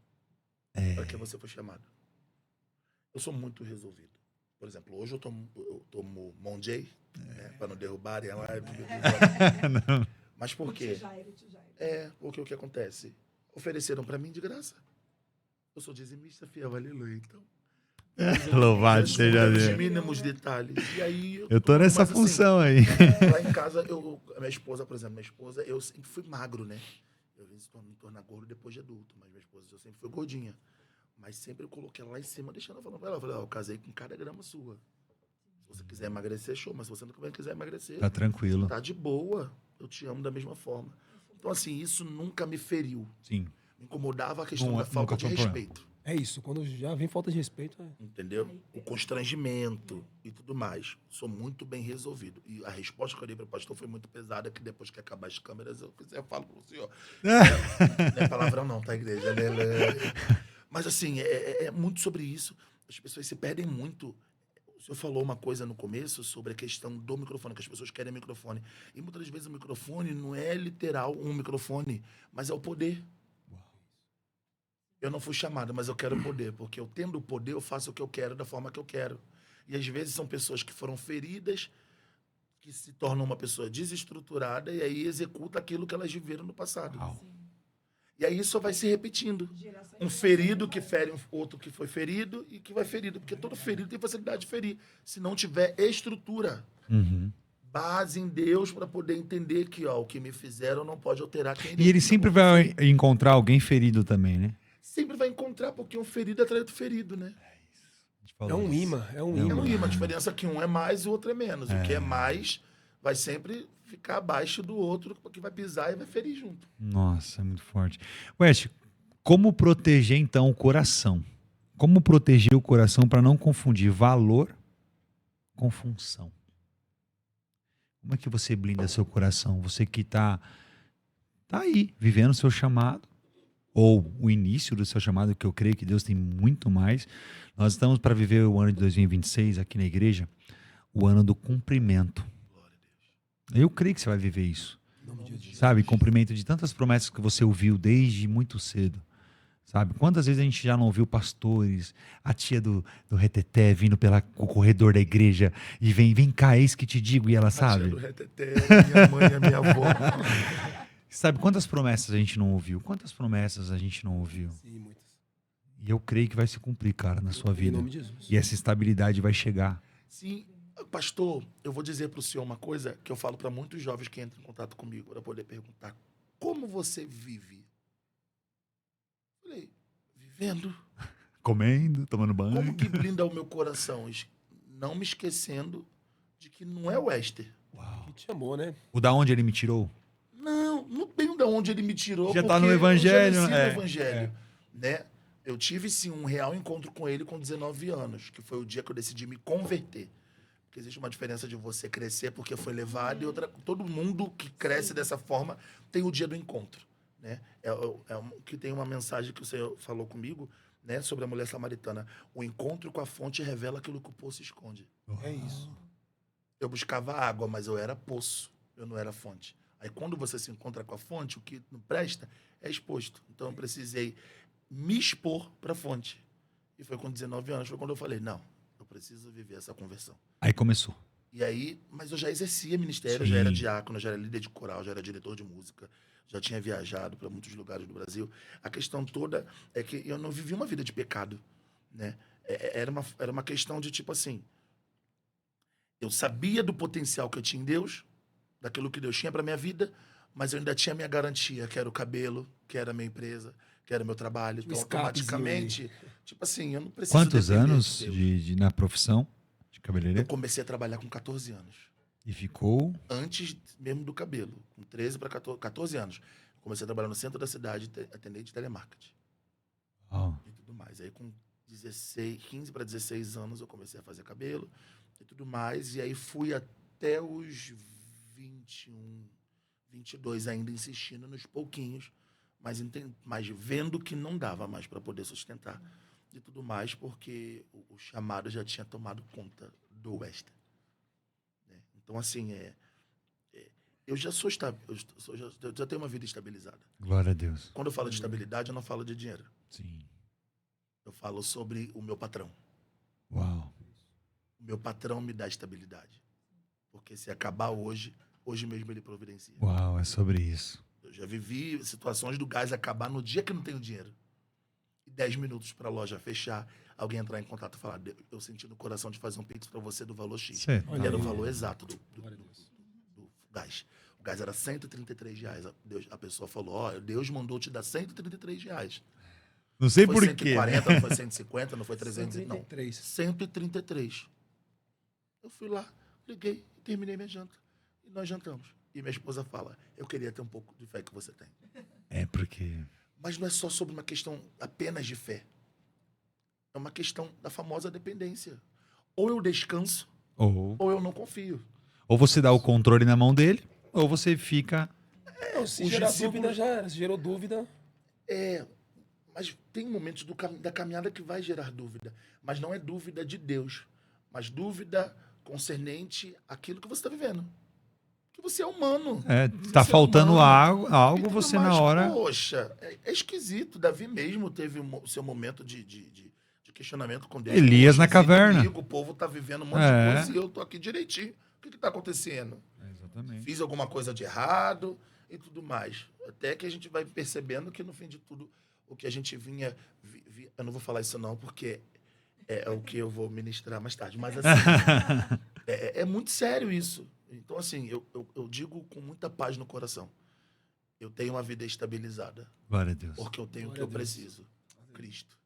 Para que você foi chamado. Eu sou muito resolvido. Por exemplo, hoje eu tomo Monjay, né, para não derrubarem a live. Mas por quê? Porque o que acontece? Ofereceram para mim de graça. Eu sou dizimista fiel, aleluia. Então, Louvado seja os Deus. mínimos detalhes. E aí Eu tô nessa mas, assim, função aí. lá em casa, a minha esposa, por exemplo, eu sempre fui magro, né? Eu vim me tornar gordo depois de adulto, mas minha esposa eu sempre fui gordinha. Mas sempre eu coloquei ela lá em cima, deixando ela falando pra ela. Eu falei, eu casei com cada grama sua. Se você quiser emagrecer, show. Mas se você não quiser emagrecer, Tá tranquilo. tá de boa. Eu te amo da mesma forma. Então, assim, isso nunca me feriu. Sim. Me incomodava a questão Não, da falta nunca de foi um problema. respeito. É isso, quando já vem falta de respeito, Entendeu? O constrangimento e tudo mais. Sou muito bem resolvido. E a resposta que eu dei para o pastor foi muito pesada, que depois que acabar as câmeras, eu falo para o senhor. Não é palavrão não, tá, igreja? Mas, assim, é muito sobre isso. As pessoas se perdem muito. O senhor falou uma coisa no começo sobre a questão do microfone, que as pessoas querem microfone. E muitas vezes o microfone não é literal um microfone, mas é o poder. Eu não fui chamado, mas eu quero poder, porque eu tendo o poder, eu faço o que eu quero da forma que eu quero. E às vezes são pessoas que foram feridas que se tornam uma pessoa desestruturada e aí executa aquilo que elas viveram no passado. Uau. E aí só vai se repetindo. Gerações Um ferido que fere outro que foi ferido e que vai ferido. Porque todo ferido tem facilidade de ferir. Se não tiver estrutura, Uhum. base em Deus para poder entender que o que me fizeram não pode alterar quem E ele sempre vai encontrar alguém ferido também, né? Sempre vai encontrar, porque um ferido atrai outro ferido, né? A gente falou É um isso. imã, é um É imã. um imã. A diferença é que um é mais e o outro é menos. O que é mais vai sempre ficar abaixo do outro, porque vai pisar e vai ferir junto. Nossa, é muito forte. West, como proteger então o coração? Como proteger o coração para não confundir valor com função? Como é que você blinda seu coração? Você que tá aí, vivendo o seu chamado, ou o início do seu chamado, que eu creio que Deus tem muito mais. Nós estamos para viver o ano de 2026 aqui na igreja, o ano do cumprimento. Eu creio que você vai viver isso. Em nome de Jesus. Sabe, cumprimento de tantas promessas que você ouviu desde muito cedo. Sabe, quantas vezes a gente já não ouviu pastores, a tia do reteté vindo pelo corredor da igreja e vem cá, eis que te digo, e ela A tia sabe. do reteté, minha mãe e minha avó. Sabe quantas promessas a gente não ouviu? Quantas promessas a gente não ouviu? Sim, muitas. E eu creio que vai se cumprir, cara, na sua Em vida. nome de Jesus. E essa estabilidade vai chegar. Sim, pastor, eu vou dizer para o senhor uma coisa que eu falo para muitos jovens que entram em contato comigo para poder perguntar: como você vive? Falei, vivendo. Comendo, tomando banho. Como que blinda o meu coração? Não me esquecendo de que não é o Esther. Uau. Que te chamou, né? O da onde ele me tirou? Não bem da onde ele me tirou. Já tá porque no Evangelho, eu já nasci né? no Evangelho, né? Eu tive, sim, um real encontro com ele com 19 anos, que foi o dia que eu decidi me converter. Porque existe uma diferença de você crescer porque foi levado e outra... Todo mundo que cresce dessa forma tem o dia do encontro, né? Que tem uma mensagem que o Senhor falou comigo, né? Sobre a mulher samaritana. O encontro com a fonte revela aquilo que o poço esconde. É isso. Eu buscava água, mas eu era poço, eu não era fonte. Aí quando você se encontra com a fonte, o que não presta é exposto. Então eu precisei me expor para a fonte. E foi com 19 anos, foi quando eu falei, não, eu preciso viver essa conversão. Aí começou. E aí, mas eu já exercia ministério, Sim. já era diácono, já era líder de coral, já era diretor de música, já tinha viajado para muitos lugares do Brasil. A questão toda é que eu não vivi uma vida de pecado, né? Era uma questão de tipo assim, eu sabia do potencial que eu tinha em Deus, daquilo que Deus tinha para minha vida, mas eu ainda tinha minha garantia, que era o cabelo, que era a minha empresa, que era o meu trabalho. Então, escapezinho automaticamente, tipo assim, eu não preciso Quantos depender anos de Deus. na profissão de Eu cabeleireiro? comecei a trabalhar com 14 anos. E ficou... Antes mesmo do cabelo, com 13 para 14 anos. Comecei a trabalhar no centro da cidade, atendente de telemarketing Ó, e tudo mais. Aí com 15 para 16 anos eu comecei a fazer cabelo e tudo mais. E aí fui até os 21, 22 ainda insistindo nos pouquinhos, mas vendo que não dava mais para poder sustentar e tudo mais, porque o chamado já tinha tomado conta do Wester. Né? Então, assim, eu já sou estável, eu já tenho uma vida estabilizada. glória a Deus. Quando eu falo de estabilidade, eu não falo de dinheiro. Sim. Eu falo sobre o meu patrão. Uau. O meu patrão me dá estabilidade. Porque se acabar hoje mesmo ele providencia. Uau, é sobre isso. Eu já vivi situações do gás acabar no dia que eu não tenho dinheiro. E 10 minutos para a loja fechar, alguém entrar em contato e falar, eu senti no coração de fazer um pix para você do valor X. Cê Que era o aí. valor exato do Glória a Deus. gás. O gás era R$133. A pessoa falou, Deus mandou te dar R$133. Não sei Foi por quê. 140, não foi 150, não foi 300, não. 133. 133. Eu fui lá, liguei e terminei minha janta. E nós jantamos. E minha esposa fala, eu queria ter um pouco de fé que você tem. É porque... Mas não é só sobre uma questão apenas de fé. É uma questão da famosa dependência. Ou eu descanso, ou eu não confio. Ou você dá o controle na mão dele, ou você fica... Não, se os gerar discípulos- dúvida, já era. Se gerou dúvida, Mas tem momentos da caminhada que vai gerar dúvida. Mas não é dúvida de Deus. Mas dúvida concernente àquilo que você está vivendo. Que você é humano. Tá Você é faltando humano. algo E tudo você mais, na hora... Poxa, é esquisito. Davi mesmo teve o seu momento de questionamento com Deus. Elias Poxa, na esse caverna. inimigo, o povo tá vivendo um monte É. de coisa e eu tô aqui direitinho. O que está acontecendo? Exatamente. Fiz alguma coisa de errado e tudo mais. Até que a gente vai percebendo que, no fim de tudo, o que a gente vinha... eu não vou falar isso não, porque é o que eu vou ministrar mais tarde. Mas, assim, é muito sério isso. Então, assim, eu digo com muita paz no coração. Eu tenho uma vida estabilizada. Glória a Deus. Porque eu tenho o que eu preciso. Cristo.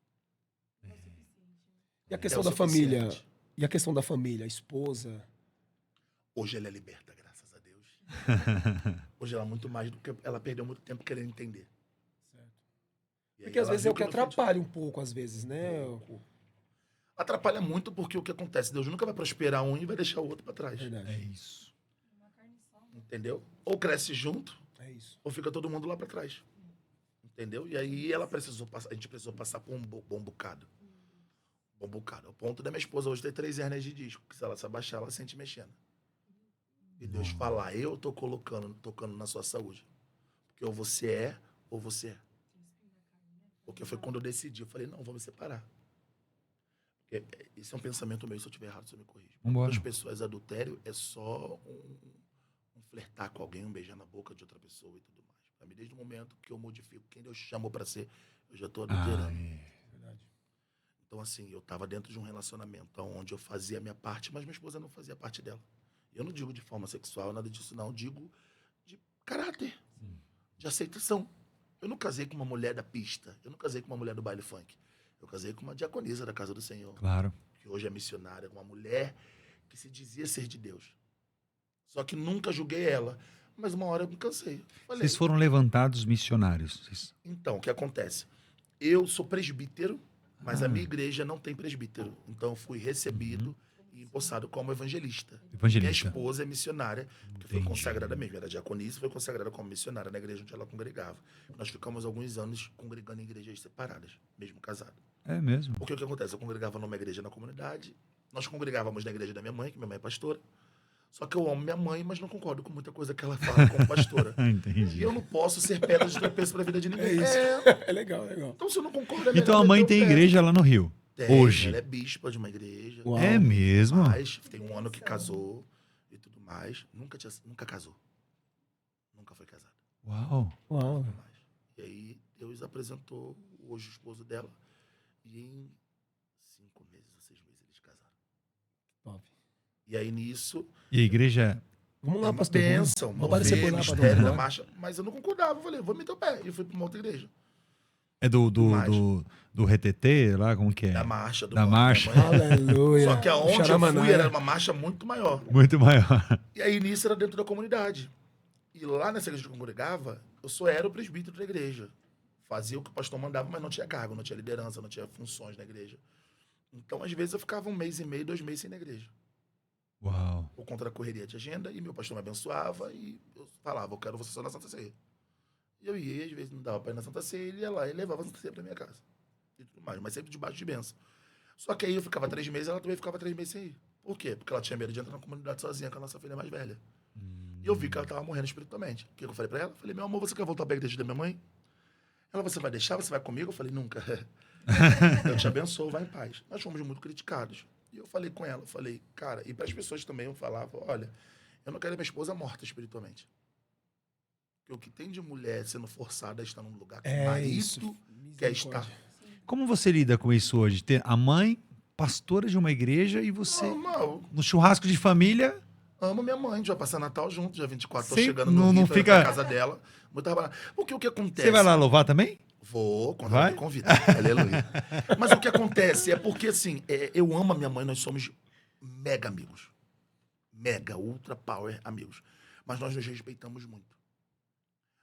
E a questão É o da família? suficiente. E a questão da família, a esposa? Hoje ela é liberta, graças a Deus. Hoje ela é muito mais do que... Ela perdeu muito tempo querendo entender. Certo. E aí Porque às ela vezes é viu o que no fim de- atrapalha um pouco, às vezes, né? Atrapalha muito porque o que acontece? Deus nunca vai prosperar um e vai deixar o outro para trás. Verdade. É isso. Entendeu? Ou cresce junto, É isso. ou fica todo mundo lá para trás. Entendeu? E aí a gente precisou passar por um bom bocado. Bom bocado. Ao ponto da minha esposa hoje ter 3 hernias de disco, que se ela se abaixar, ela sente mexendo. E Deus falar, eu tô tocando na sua saúde. Porque ou você é, ou você é. Porque foi quando eu decidi, eu falei, não, vou me separar. Porque esse é um pensamento meu, se eu estiver errado, você me corrige. Vambora. Para as pessoas, adultério é só um flertar com alguém, um beijar na boca de outra pessoa e tudo mais. Para mim, desde o momento que eu modifico quem Deus chamou para ser, eu já tô adulterando. Verdade. Então, assim, eu tava dentro de um relacionamento onde eu fazia a minha parte, mas minha esposa não fazia parte dela. Eu não digo de forma sexual, nada disso, não. Eu digo de caráter, de aceitação. Eu não casei com uma mulher da pista. Eu não casei com uma mulher do baile funk. Eu casei com uma diaconisa da casa do Senhor, Claro. que hoje é missionária, uma mulher que se dizia ser de Deus. Só que nunca julguei ela. Mas uma hora eu me cansei. Falei, Vocês foram levantados missionários. então, o que acontece? Eu sou presbítero, mas a minha igreja não tem presbítero. Então, eu fui recebido e empossado como evangelista. Evangelista. Minha esposa é missionária, que foi Entendi. consagrada mesmo. Era diaconisa e foi consagrada como missionária na igreja onde ela congregava. Nós ficamos alguns anos congregando em igrejas separadas, mesmo casado. É mesmo. Porque o que acontece? Eu congregava numa igreja na comunidade, nós congregávamos na igreja da minha mãe, que minha mãe é pastora. Só que eu amo minha mãe, mas não concordo com muita coisa que ela fala como pastora. E Entendi. eu não posso ser pedra de tropeço para a vida de ninguém. É isso. É. É legal, legal. Então, se eu não concordo, é Então a melhor mãe meter o tem pé. igreja lá no Rio. Tem, Hoje. Ela é bispa de uma igreja. Uau. É mesmo? Mas tem um ano que casou e tudo mais. Nunca casou. Nunca foi casada. Uau. Uau. Nunca mais. E aí, Deus apresentou hoje o esposo dela. E em 5 meses ou 6 meses eles casaram. Top. E aí, nisso, E a igreja. Vamos é lá, uma pastor. bênção, Vamos aparecer mover, por lá, mistério pastor. da marcha. Mas eu não concordava. Eu falei, vou meter o pé. E eu fui para uma outra igreja. É Mais. do RTT lá? Como que é? Da marcha. Do Da Morro marcha. da Manhã. Aleluia. Só que aonde eu Xaramaná. fui era uma marcha muito maior. Muito maior. E aí, nisso, era dentro da comunidade. E lá nessa igreja que eu congregava, eu só era o presbítero da igreja. Fazia o que o pastor mandava, mas não tinha cargo, não tinha liderança, não tinha funções na igreja. Então, às vezes, eu ficava 1 mês e meio, 2 meses sem ir na igreja. Uau. Por conta da correria de agenda, e meu pastor me abençoava, e eu falava, eu quero você só na Santa Ceia. E eu ia, e às vezes não dava pra ir na Santa Ceia, ele ia lá e levava a Santa Ceia pra minha casa. E tudo mais, mas sempre debaixo de bênção. Só que aí eu ficava 3 meses, ela também ficava 3 meses sem ir. Por quê? Porque ela tinha medo de entrar na comunidade sozinha com a nossa filha mais velha. E eu vi que ela tava morrendo espiritualmente. O que eu falei pra ela? Falei, meu amor, você quer voltar pra igreja da minha mãe? Ela, você vai deixar? Você vai comigo? Eu falei, nunca. Eu te abençoo, vai em paz. Nós fomos muito criticados. E eu falei com ela, eu falei, cara, e para as pessoas também eu falava, olha, eu não quero minha esposa morta espiritualmente. Porque o que tem de mulher sendo forçada a estar num lugar que o É marido isso. quer estar. Como você lida com isso hoje? Ter a mãe, pastora de uma igreja, e você, Normal. no churrasco de família, Amo minha mãe, a gente vai passar Natal junto, dia 24, tô Sim, chegando não- no não Rio, tô indo fica- pra casa dela. Vou trabalhar. Porque o que acontece... você vai lá louvar também? Vou, quando Vai? ela me convida. Aleluia. Mas o que acontece é porque, assim, eu amo a minha mãe, nós somos mega amigos. Mega, ultra power amigos. Mas nós nos respeitamos muito.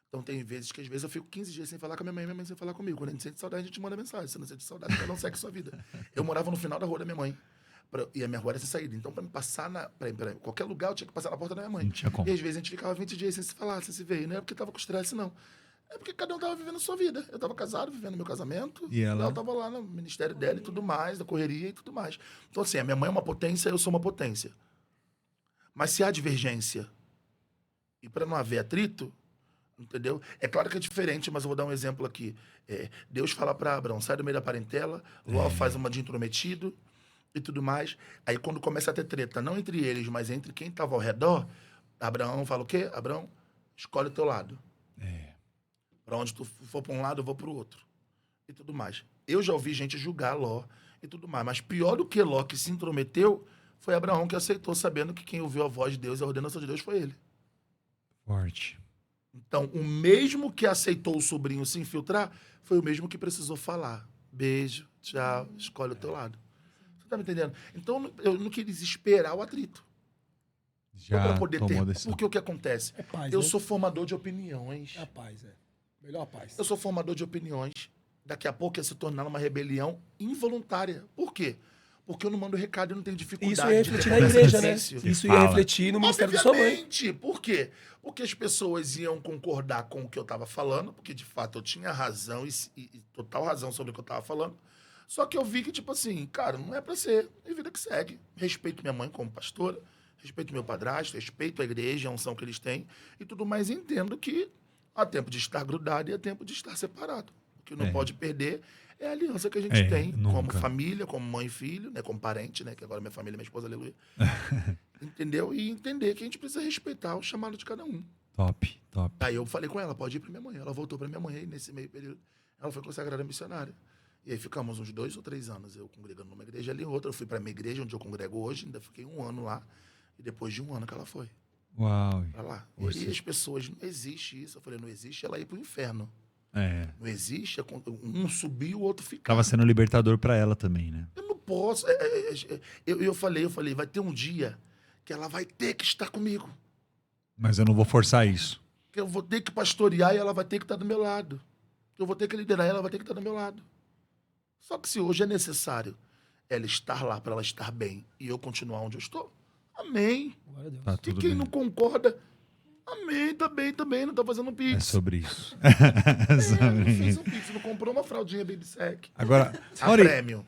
Então tem vezes que, às vezes, eu fico 15 dias sem falar com a minha mãe sem falar comigo. Quando a gente sente saudade, a gente manda mensagem. Se não sente saudade, cada um segue sua vida. Eu morava no final da rua da minha mãe. E a minha rua era sem saída. Então, pra me passar pra qualquer lugar, eu tinha que passar na porta da minha mãe. Não tinha como. E às vezes a gente ficava 20 dias sem se falar, sem se ver. E não é porque tava com estresse, não. É porque cada um tava vivendo a sua vida. Eu tava casado, vivendo meu casamento. E ela? tava lá no ministério dela e tudo mais, da correria e tudo mais. Então, assim, a minha mãe é uma potência, eu sou uma potência. Mas se há divergência e para não haver atrito, entendeu? É claro que é diferente, mas eu vou dar um exemplo aqui. Deus fala para Abraão, sai do meio da parentela, Ló faz uma de intrometido, e tudo mais. Aí quando começa a ter treta, não entre eles, mas entre quem estava ao redor, Abraão fala o quê? Abraão, escolhe o teu lado. Para onde tu for para um lado, eu vou para o outro. E tudo mais. Eu já ouvi gente julgar Ló e tudo mais. Mas pior do que Ló, que se intrometeu, foi Abraão que aceitou, sabendo que quem ouviu a voz de Deus e a ordenação de Deus foi ele. Forte. Então, o mesmo que aceitou o sobrinho se infiltrar, foi o mesmo que precisou falar. Beijo, tchau, escolhe o teu lado. Você tá me entendendo? Então, eu não quis esperar o atrito. Já Para poder tomou ter. decisão. Porque o que acontece? É paz, Eu né? sou formador de opiniões. É a paz, é. Melhor a paz. Eu sou formador de opiniões. Daqui a pouco ia se tornar uma rebelião involuntária. Por quê? Porque eu não mando recado e não tenho dificuldade. Isso ia de refletir ter na igreja, né? exercício. Isso Fala. ia refletir no ministério da sua mãe. Obviamente. Por quê? Porque as pessoas iam concordar com o que eu estava falando, porque de fato eu tinha razão e total razão sobre o que eu estava falando. Só que eu vi que, tipo assim, cara, não é pra ser. É vida que segue. Respeito minha mãe como pastora, respeito meu padrasto, respeito a igreja, a unção que eles têm e tudo mais. Entendo que há tempo de estar grudado e há tempo de estar separado. O que não pode perder é a aliança que a gente tem como nunca. família, como mãe e filho, né, como parente, né, que agora minha família, minha esposa, aleluia. Entendeu? E entender que a gente precisa respeitar o chamado de cada um. Top, top. Aí eu falei com ela, pode ir para minha mãe. Ela voltou para minha mãe, e nesse meio período ela foi consagrada missionária. E aí ficamos uns 2 ou 3 anos, eu congregando numa igreja ali, outra. Eu fui para minha igreja, onde eu congrego hoje, ainda fiquei 1 ano lá. E depois de 1 ano que ela foi Uau. para lá. Você- E as pessoas, não existe isso. Eu falei, não existe ela ir pro inferno. É. Não existe um subir, o outro ficar. Tava sendo libertador pra ela também, né? Eu não posso. Eu falei, vai ter um dia que ela vai ter que estar comigo. Mas eu não vou forçar isso. Que eu vou ter que pastorear e ela vai ter que estar do meu lado. Eu vou ter que liderar e ela vai ter que estar do meu lado. Só que se hoje é necessário ela estar lá para ela estar bem e eu continuar onde eu estou, amém. Glória a Deus. Tá E tudo quem bem. não concorda, amém, tá bem também, não tá fazendo um É pix. sobre isso. Não fiz um pix, não comprou uma fraldinha Baby Sec. Agora, A Mauri, prêmio.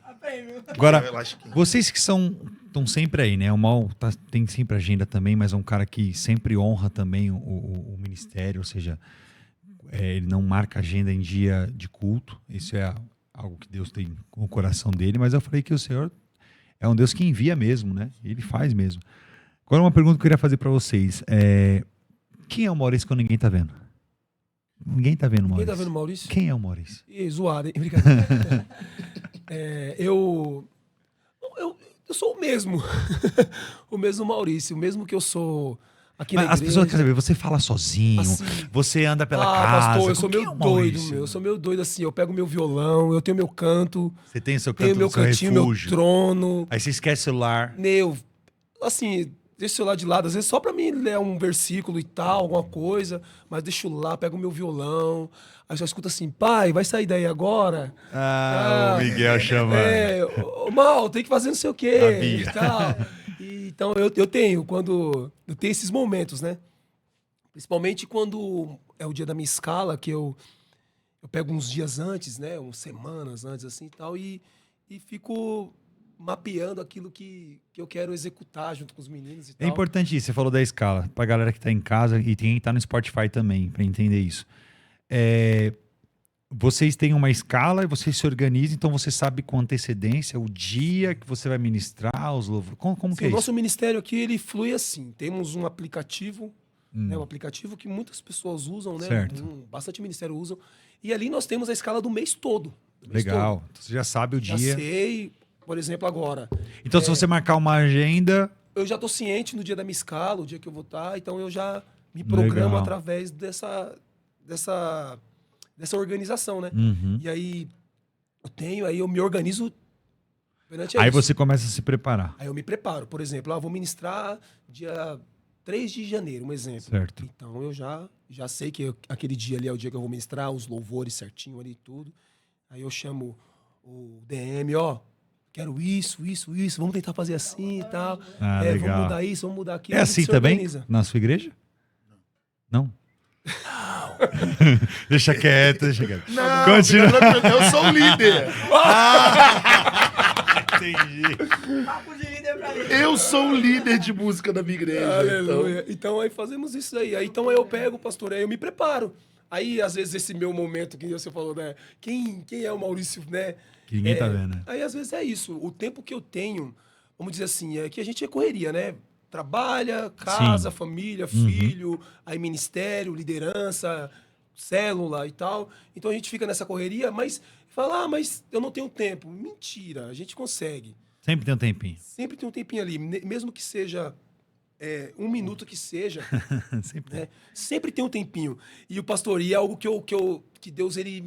agora Elastiquinho. vocês que estão sempre aí, né? O Mal tem sempre agenda também, mas é um cara que sempre honra também o ministério, ou seja, ele não marca agenda em dia de culto. Isso é algo que Deus tem no coração dele, mas eu falei que o Senhor é um Deus que envia mesmo, né? Ele faz mesmo. Agora uma pergunta que eu queria fazer para vocês. Quem é o Maurício quando ninguém tá vendo? Ninguém tá vendo o Quem Maurício. tá vendo o Maurício? Quem é o Maurício? Ih, zoado, hein? Brincadeira. Eu sou o mesmo. O mesmo Maurício. O mesmo que eu sou aqui na Mas as igreja. pessoas querem saber, você fala sozinho, Assim. você anda pela Ah, casa. pastor, eu sou Quem meio é o doido, Maurício? meu. Eu sou meio doido assim. Eu pego meu violão, eu tenho meu canto, Você tem seu tenho canto meu do seu cantinho, refúgio. meu trono. Aí você esquece o celular. Meu, assim, deixo o celular de lado, às vezes só pra mim ler um versículo e tal, alguma coisa, mas deixo lá, pego o meu violão, aí só escuto assim, pai, vai sair daí agora? Ah, o Miguel chamando. Mal, tem que fazer não sei o quê Sabia. e tal. Então eu tenho esses momentos, né? Principalmente quando é o dia da minha escala, que eu pego uns dias antes, né? Umas semanas antes, assim e tal, e fico mapeando aquilo que eu quero executar junto com os meninos e É tal. importante isso, você falou da escala. Pra galera que tá em casa e tem que tá no Spotify também, pra entender isso. Vocês têm uma escala e vocês se organizam, então você sabe com antecedência o dia que você vai ministrar os louvores. Como que é O isso? nosso ministério aqui, ele flui assim. Temos um aplicativo, né? Um aplicativo que muitas pessoas usam, né? Certo. Bastante ministério usam. E ali nós temos a escala do mês todo. Do mês Legal. todo. Então você já sabe o Já dia. sei, por exemplo, agora. Então se você marcar uma agenda, Eu já estou ciente no dia da minha escala, o dia que eu vou estar, então eu já me programo Legal. através dessa organização, né? Uhum. E aí eu me organizo perante a Aí isso. você começa a se preparar. Aí eu me preparo. Por exemplo, vou ministrar dia 3 de janeiro, um exemplo. Certo. Então eu já sei que aquele dia ali é o dia que eu vou ministrar, os louvores certinho ali e tudo. Aí eu chamo o DM, quero isso, vamos tentar fazer assim e tal. Ah, legal. Vamos mudar isso, vamos mudar aquilo. É A gente assim se também? organiza. Na sua igreja? Não? Deixa quieto, deixa quieto. Não, Continua. fica tranquilo, eu sou o líder. Entendi. Papo de líder pra líder. Eu sou o líder de música da minha igreja. Então, Aleluia. Então aí fazemos isso aí. Aí, então aí eu pego, pastor, aí eu me preparo. Aí, às vezes, esse meu momento que você falou, né? Quem é o Maurício, né? Que ninguém tá vendo, né? Aí, às vezes, é isso. O tempo que eu tenho, vamos dizer assim, é que a gente é correria, né? Trabalha, casa, Sim. família, filho, aí ministério, liderança, célula e tal. Então, a gente fica nessa correria, mas fala, mas eu não tenho tempo. Mentira, a gente consegue. Sempre tem um tempinho. Sempre tem um tempinho ali, mesmo que seja 1 minuto que seja, Sempre tem. né? Sempre tem um tempinho. E o pastoreio é algo que Deus, ele,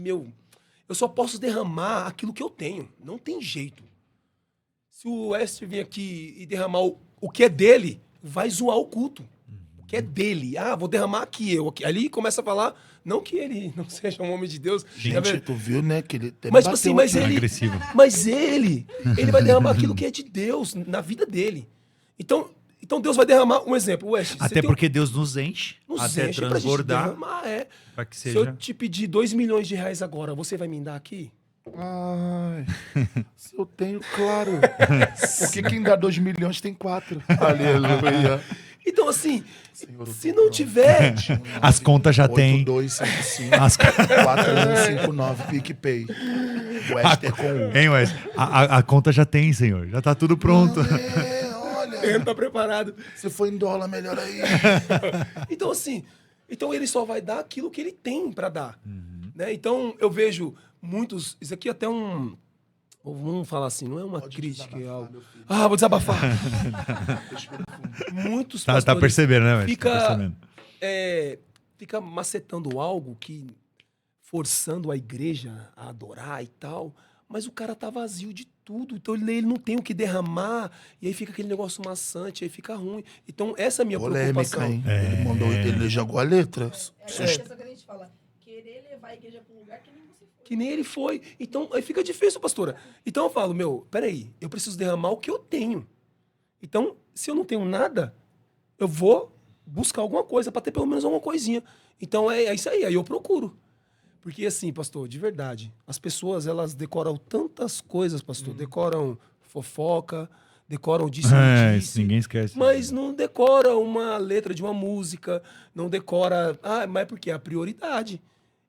eu só posso derramar aquilo que eu tenho. Não tem jeito. Se o Wester vir aqui e derramar o que é dele, vai zoar o culto. O que é dele. Ah, vou derramar aqui. Ali começa a falar, não que ele não seja um homem de Deus. tá Gente, vendo? tu viu, né? Que ele até me Mas, tipo bateu assim, mas aqui. ele, Agressivo. mas ele vai derramar aquilo que é de Deus na vida dele. Então Deus vai derramar um exemplo. West, Até porque Deus nos enche até enche pra gente transbordar derramar, para que Se seja. eu te pedir R$2 milhões agora, você vai me dar aqui? Ai, se eu tenho, claro. Porque quem dá 2 milhões tem 4. Aleluia. Então, assim, Senhor, se não tiver, As contas já tem. 8255 As... 4159 PicPay. Wester com U. Hein, Wes? A conta já tem, Senhor. Já tá tudo pronto. Olha. ele não tá preparado. Se for em dólar, melhor aí. Então, assim, ele só vai dar aquilo que ele tem para dar. Né? Então, eu vejo muitos. Isso aqui é até um. Vamos falar assim, não é uma Pode crítica, é desabafar, algo. meu filho. Ah, vou desabafar. Muitos Tá pastores percebendo, né, Wes? fica, Tá percebendo. fica macetando algo que forçando a igreja a adorar e tal, mas o cara tá vazio de tudo, então ele não tem o que derramar, e aí fica aquele negócio maçante, aí fica ruim. Então essa é a minha Polêmica, preocupação. hein? Ele jogou a letra. É a questão que a gente fala. Querer levar a igreja para um lugar que nem você foi. Que nem ele foi. Então, aí fica difícil, pastora. Então eu falo, peraí, eu preciso derramar o que eu tenho. Então, se eu não tenho nada, eu vou buscar alguma coisa para ter pelo menos alguma coisinha. Então é isso aí eu procuro. Porque assim, pastor, de verdade, as pessoas, elas decoram tantas coisas, pastor. Decoram fofoca, decoram Isso disse-me-disse, ninguém esquece. mas não decora uma letra de uma música, não decora... Ah, mas por quê? A prioridade.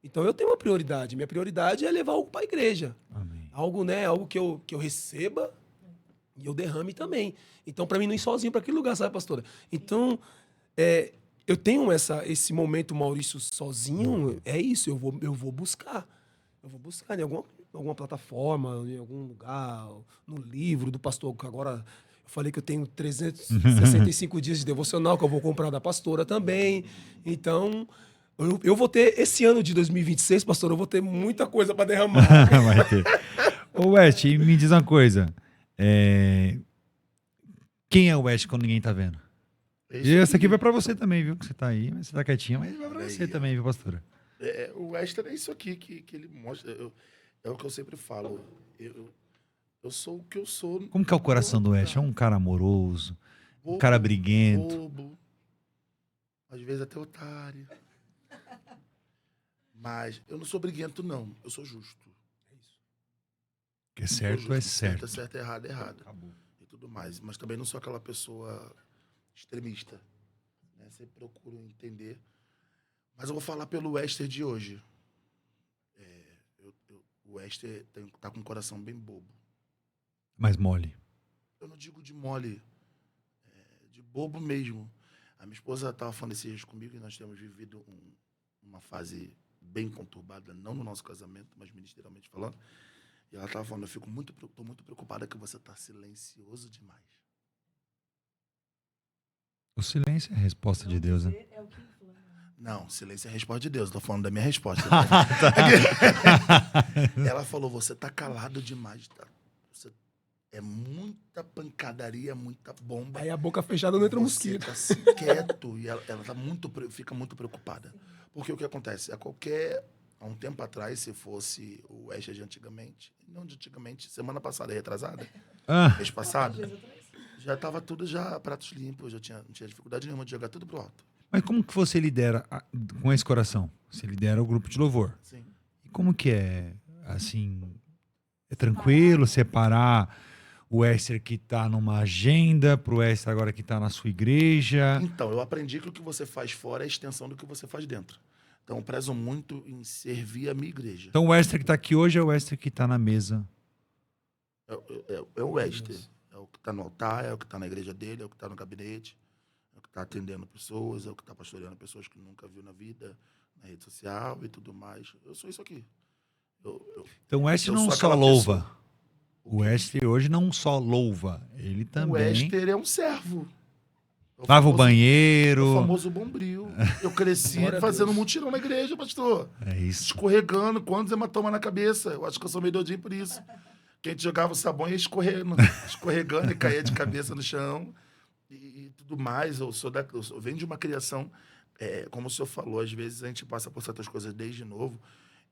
Então eu tenho uma prioridade. Minha prioridade é levar algo para a igreja. Amém. Algo, né? Algo que eu receba e eu derrame também. Então, para mim, não ir sozinho para aquele lugar, sabe, pastora? Então, eu tenho esse momento, Maurício, sozinho. É isso, eu vou buscar. Eu vou buscar em alguma plataforma, em algum lugar, no livro do pastor, que agora... Eu falei que eu tenho 365 dias de devocional, que eu vou comprar da pastora também. Então... Eu vou ter, esse ano de 2026, pastor, eu vou ter muita coisa para derramar. Vai ter. Ô, West, me diz uma coisa. Quem é o West quando ninguém tá vendo? E essa aqui vai pra você também, viu? Que você tá aí, mas você tá quietinho, mas vai pra você também, viu, pastora? O Wester é isso aqui que ele mostra. É o que eu sempre falo. Eu sou o que eu sou. Como que é o coração do West? É um cara amoroso, um cara briguento. Bobo, às vezes até otário. Mas eu não sou briguento, não. Eu sou justo. É isso. Que é certo é certo. Certo, errado é errado. Acabou. E tudo mais. Mas também não sou aquela pessoa extremista. Né? Sempre procuro entender. Mas eu vou falar pelo Wester de hoje. O Wester tá com um coração bem bobo. Mais mole. Eu não digo de mole, de bobo mesmo. A minha esposa estava falando esses dias comigo e nós temos vivido uma fase bem conturbada, não no nosso casamento, mas ministerialmente falando. E ela estava falando, estou muito preocupada que você está silencioso demais. O silêncio é a resposta de Deus, né? É o que inflama. Não, silêncio é a resposta de Deus. Estou falando da minha resposta. Ela falou, você está calado demais. É muita pancadaria, muita bomba. Aí a boca fechada não entra Você mosquito. tá quieto e ela fica muito preocupada. Porque o que acontece? Há um tempo atrás, se fosse o Wester de antigamente, não de antigamente, semana passada, retrasada, mês passado, já estava tudo pratos limpos, não tinha dificuldade nenhuma de jogar tudo pro alto. Mas como que você lidera com esse coração? Você lidera o grupo de louvor. Sim. E como que é, assim, é tranquilo separar o Wester que tá numa agenda pro Wester agora que tá na sua igreja? Então, eu aprendi que o que você faz fora é a extensão do que você faz dentro. Então, eu prezo muito em servir a minha igreja. Então o Wesley que tá aqui hoje é o Wesley que tá na mesa. É o Wesley. É o que está no altar, é o que está na igreja dele, é o que está no gabinete, é o que está atendendo pessoas, é o que está pastoreando pessoas que nunca viu na vida, na rede social e tudo mais. Eu sou isso aqui. Então o Wesley eu não sou só aquela louva. pessoa. O Wesley hoje não só louva, ele O também Esther é um servo. lava o É o banheiro. famoso bombril. Eu cresci Glória a fazendo Deus. mutirão na igreja, pastor. É isso. Escorregando, quantos hematomas na cabeça. Eu acho que eu sou meio doidinho por isso. Que a gente jogava o sabão e ia escorregando e caía de cabeça no chão e tudo mais. Eu venho de uma criação, como o senhor falou, às vezes a gente passa por certas coisas desde novo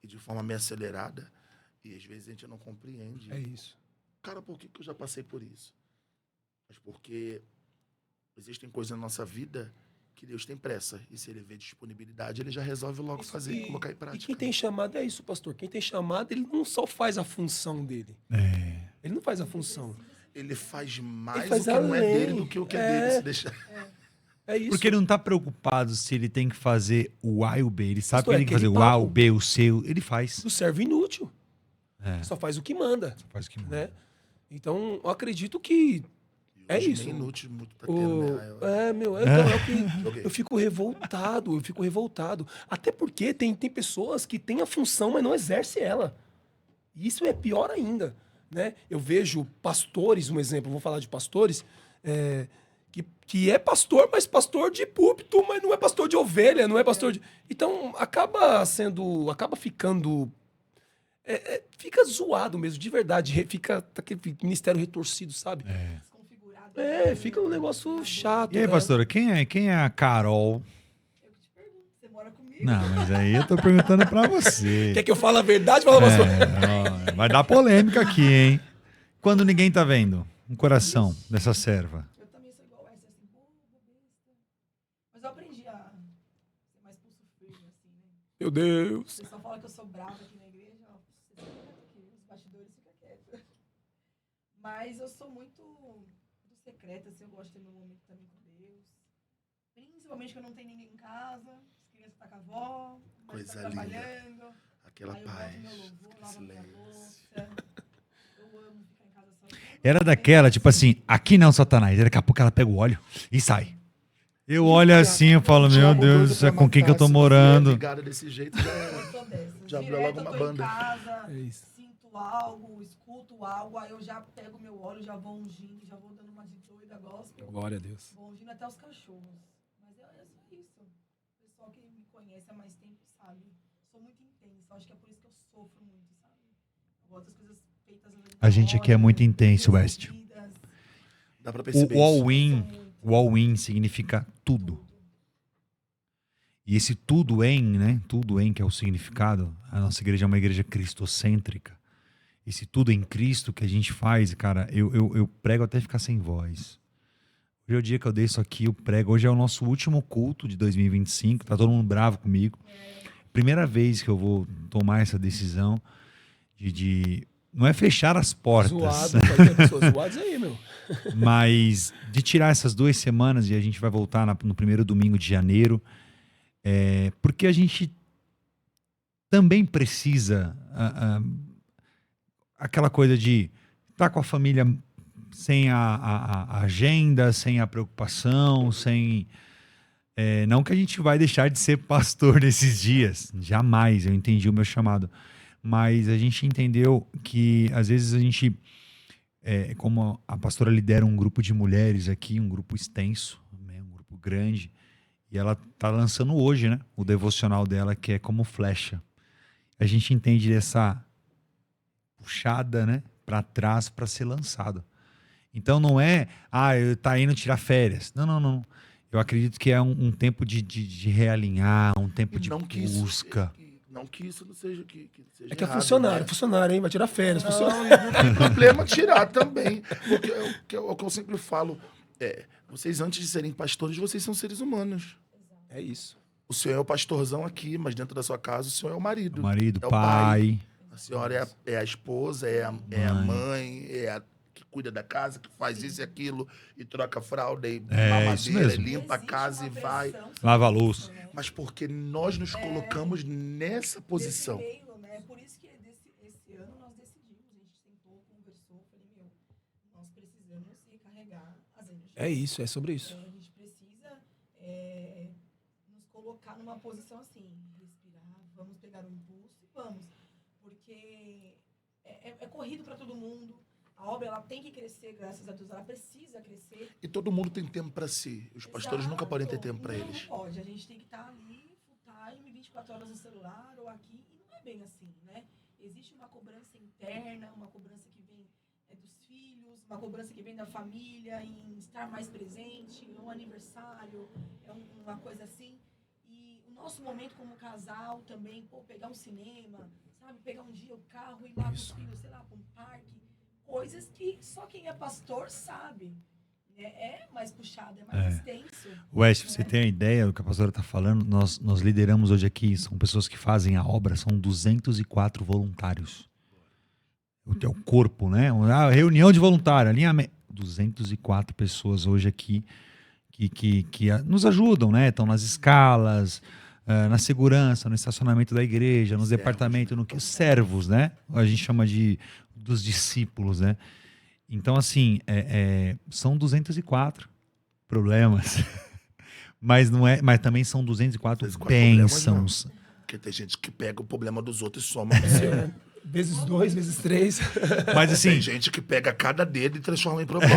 e de forma meio acelerada e às vezes a gente não compreende. É isso. Cara, por que eu já passei por isso? Mas porque existem coisas na nossa vida que Deus tem pressa. E se ele vê disponibilidade, ele já resolve logo fazer e colocar em E prática. quem tem chamado é isso, pastor. Quem tem chamado, ele não só faz a função dele. Ele não faz a função. Ele faz mais faz o que não é além. dele do que o que é dele. Se deixar. É isso. Porque ele não tá preocupado se ele tem que fazer o A e o B. Ele sabe Pastor, que ele tem que fazer aquele o A, papo. o B, o C. Ele faz. O servo inútil. É. Só faz o que manda. Faz o que manda. Né? Então, eu acredito que é Hoje isso. nem inútil muito tá tendo, né? Então é o que Joguei. eu fico revoltado. Até porque tem pessoas que têm a função, mas não exerce ela. E isso é pior ainda, né? Eu vejo pastores, um exemplo, vou falar de pastores, que é pastor, mas pastor de púlpito, mas não é pastor de ovelha, não é pastor de... Então, acaba ficando... fica zoado mesmo, de verdade. Fica aquele ministério retorcido, sabe? Desconfigurado. Fica um negócio chato. E aí, né? pastora, quem é a Carol? Eu que te pergunto, você mora comigo? Não, mas aí eu tô perguntando pra você. Quer que eu fale a verdade? Fala, pastor. Ó, vai dar polêmica aqui, hein? Quando ninguém tá vendo um coração dessa serva. Eu também sou igual essa, assim, besta. Mas eu aprendi a ser mais pulso firme, assim, né? Meu Deus. O pessoal fala que eu sou brava aqui na igreja, ó, você fica quieto aqui, os bastidores ficam quietos. Mas eu sou muito secreta, assim, eu gosto de ter meu momento também com Deus. Principalmente quando não tem ninguém em casa, as crianças estão com a avó, mas Coisa tá linda. trabalhando. Aquela Aí eu paz. boto meu louvor, lavo minha louça. Eu amo ficar em casa sozinha. Era daquela, tipo assim, aqui não, Satanás. Daqui a pouco ela pega o óleo e sai. Eu olho assim, eu falo, meu Diabo Deus, doido isso é pra com quem que eu tô matar, se morando. você é ligado desse jeito, Eu sou dessa. Já abriu Direto logo uma eu tô banda. em casa, É isso. sinto algo, escuto algo, aí eu já pego meu óleo, já vou ungindo, já vou dando uma de doida gospel. Glória a Deus. Vou ungindo até os cachorros. Mas é só isso. O pessoal que me conhece há mais tempo sabe. Sou muito intensa, acho que é por isso que eu sofro muito, sabe? Eu gosto das coisas feitas às vezes A gente aqui é muito intenso, West. resolvidas. dá pra perceber O isso. all-in, o all-in significa tudo. E esse tudo em, né? Tudo em, que é o significado. A nossa igreja é uma igreja cristocêntrica. Esse tudo em Cristo que a gente faz, cara, eu prego até ficar sem voz. Hoje é o dia que eu dei isso aqui, eu prego. Hoje é o nosso último culto de 2025. Tá todo mundo bravo comigo. Primeira vez que eu vou tomar essa decisão de não é fechar as portas, Zoado, pode ter pessoas zoadas aí, meu. mas de tirar essas 2 semanas e a gente vai voltar no primeiro domingo de janeiro. Porque a gente também precisa aquela coisa de estar com a família sem a agenda, sem a preocupação, sem... não que a gente vai deixar de ser pastor nesses dias, jamais, eu entendi o meu chamado, mas a gente entendeu que às vezes a gente, como a pastora lidera um grupo de mulheres aqui, um grupo extenso, né, um grupo grande, e ela tá lançando hoje, né, o devocional dela, que é como flecha. A gente entende essa puxada, né, para trás para ser lançado. Então não é, tá indo tirar férias. Não. Eu acredito que é um tempo de realinhar, um tempo de busca. Não que isso não seja que seja É que é errado, funcionário, hein? Vai tirar férias. Não, funcionário. e não tem problema tirar também. Porque é o que eu sempre falo. Vocês, antes de serem pastores, vocês são seres humanos. É isso. O senhor é o pastorzão aqui, mas dentro da sua casa o senhor é o marido. Marido, é o pai. A senhora é a esposa, é a mãe, que cuida da casa, que faz isso e aquilo, e troca fralda, e Isso mamadeira, mesmo. limpa a Existe casa e uma vai. pressão sobre Lava a isso, louça. né? Mas porque nós nos colocamos nessa posição. Desse meio, né? Por isso que esse ano nós decidimos, a gente sentou, conversou, falei, nós precisamos recarregar as energias. É isso, é sobre isso. Então, a gente precisa nos colocar numa posição assim, respirar, vamos pegar o impulso e vamos. Porque é corrido para todo mundo. A obra ela tem que crescer, graças a Deus, ela precisa crescer. E todo mundo tem tempo para si. Os pastores nunca podem ter tempo para eles. Não pode, a gente tem que estar ali, full time, 24 horas no celular ou aqui, e não é bem assim, né? Existe uma cobrança interna, uma cobrança que vem dos filhos, uma cobrança que vem da família, em estar mais presente, um aniversário, uma coisa assim. E o nosso momento como casal também, pegar um cinema, sabe? Pegar um dia o carro e ir lá com os filhos, sei lá, para um parque. Coisas que só quem é pastor sabe. É mais puxado, é mais extenso. West, você tem a ideia do que a pastora está falando? Nós lideramos hoje aqui, são pessoas que fazem a obra, são 204 voluntários. É o corpo, né? A reunião de voluntário, alinhamento. 204 pessoas hoje aqui que nos ajudam, né? Estão nas escalas, na segurança, no estacionamento da igreja, nos departamentos, servos, né? A gente chama dos discípulos, né? Então, assim, são 204 problemas, mas também são 204 bênçãos. Porque tem gente que pega o problema dos outros e soma no seu. Vezes 2, vezes 3. Mas assim, tem gente que pega cada dedo e transforma em problema.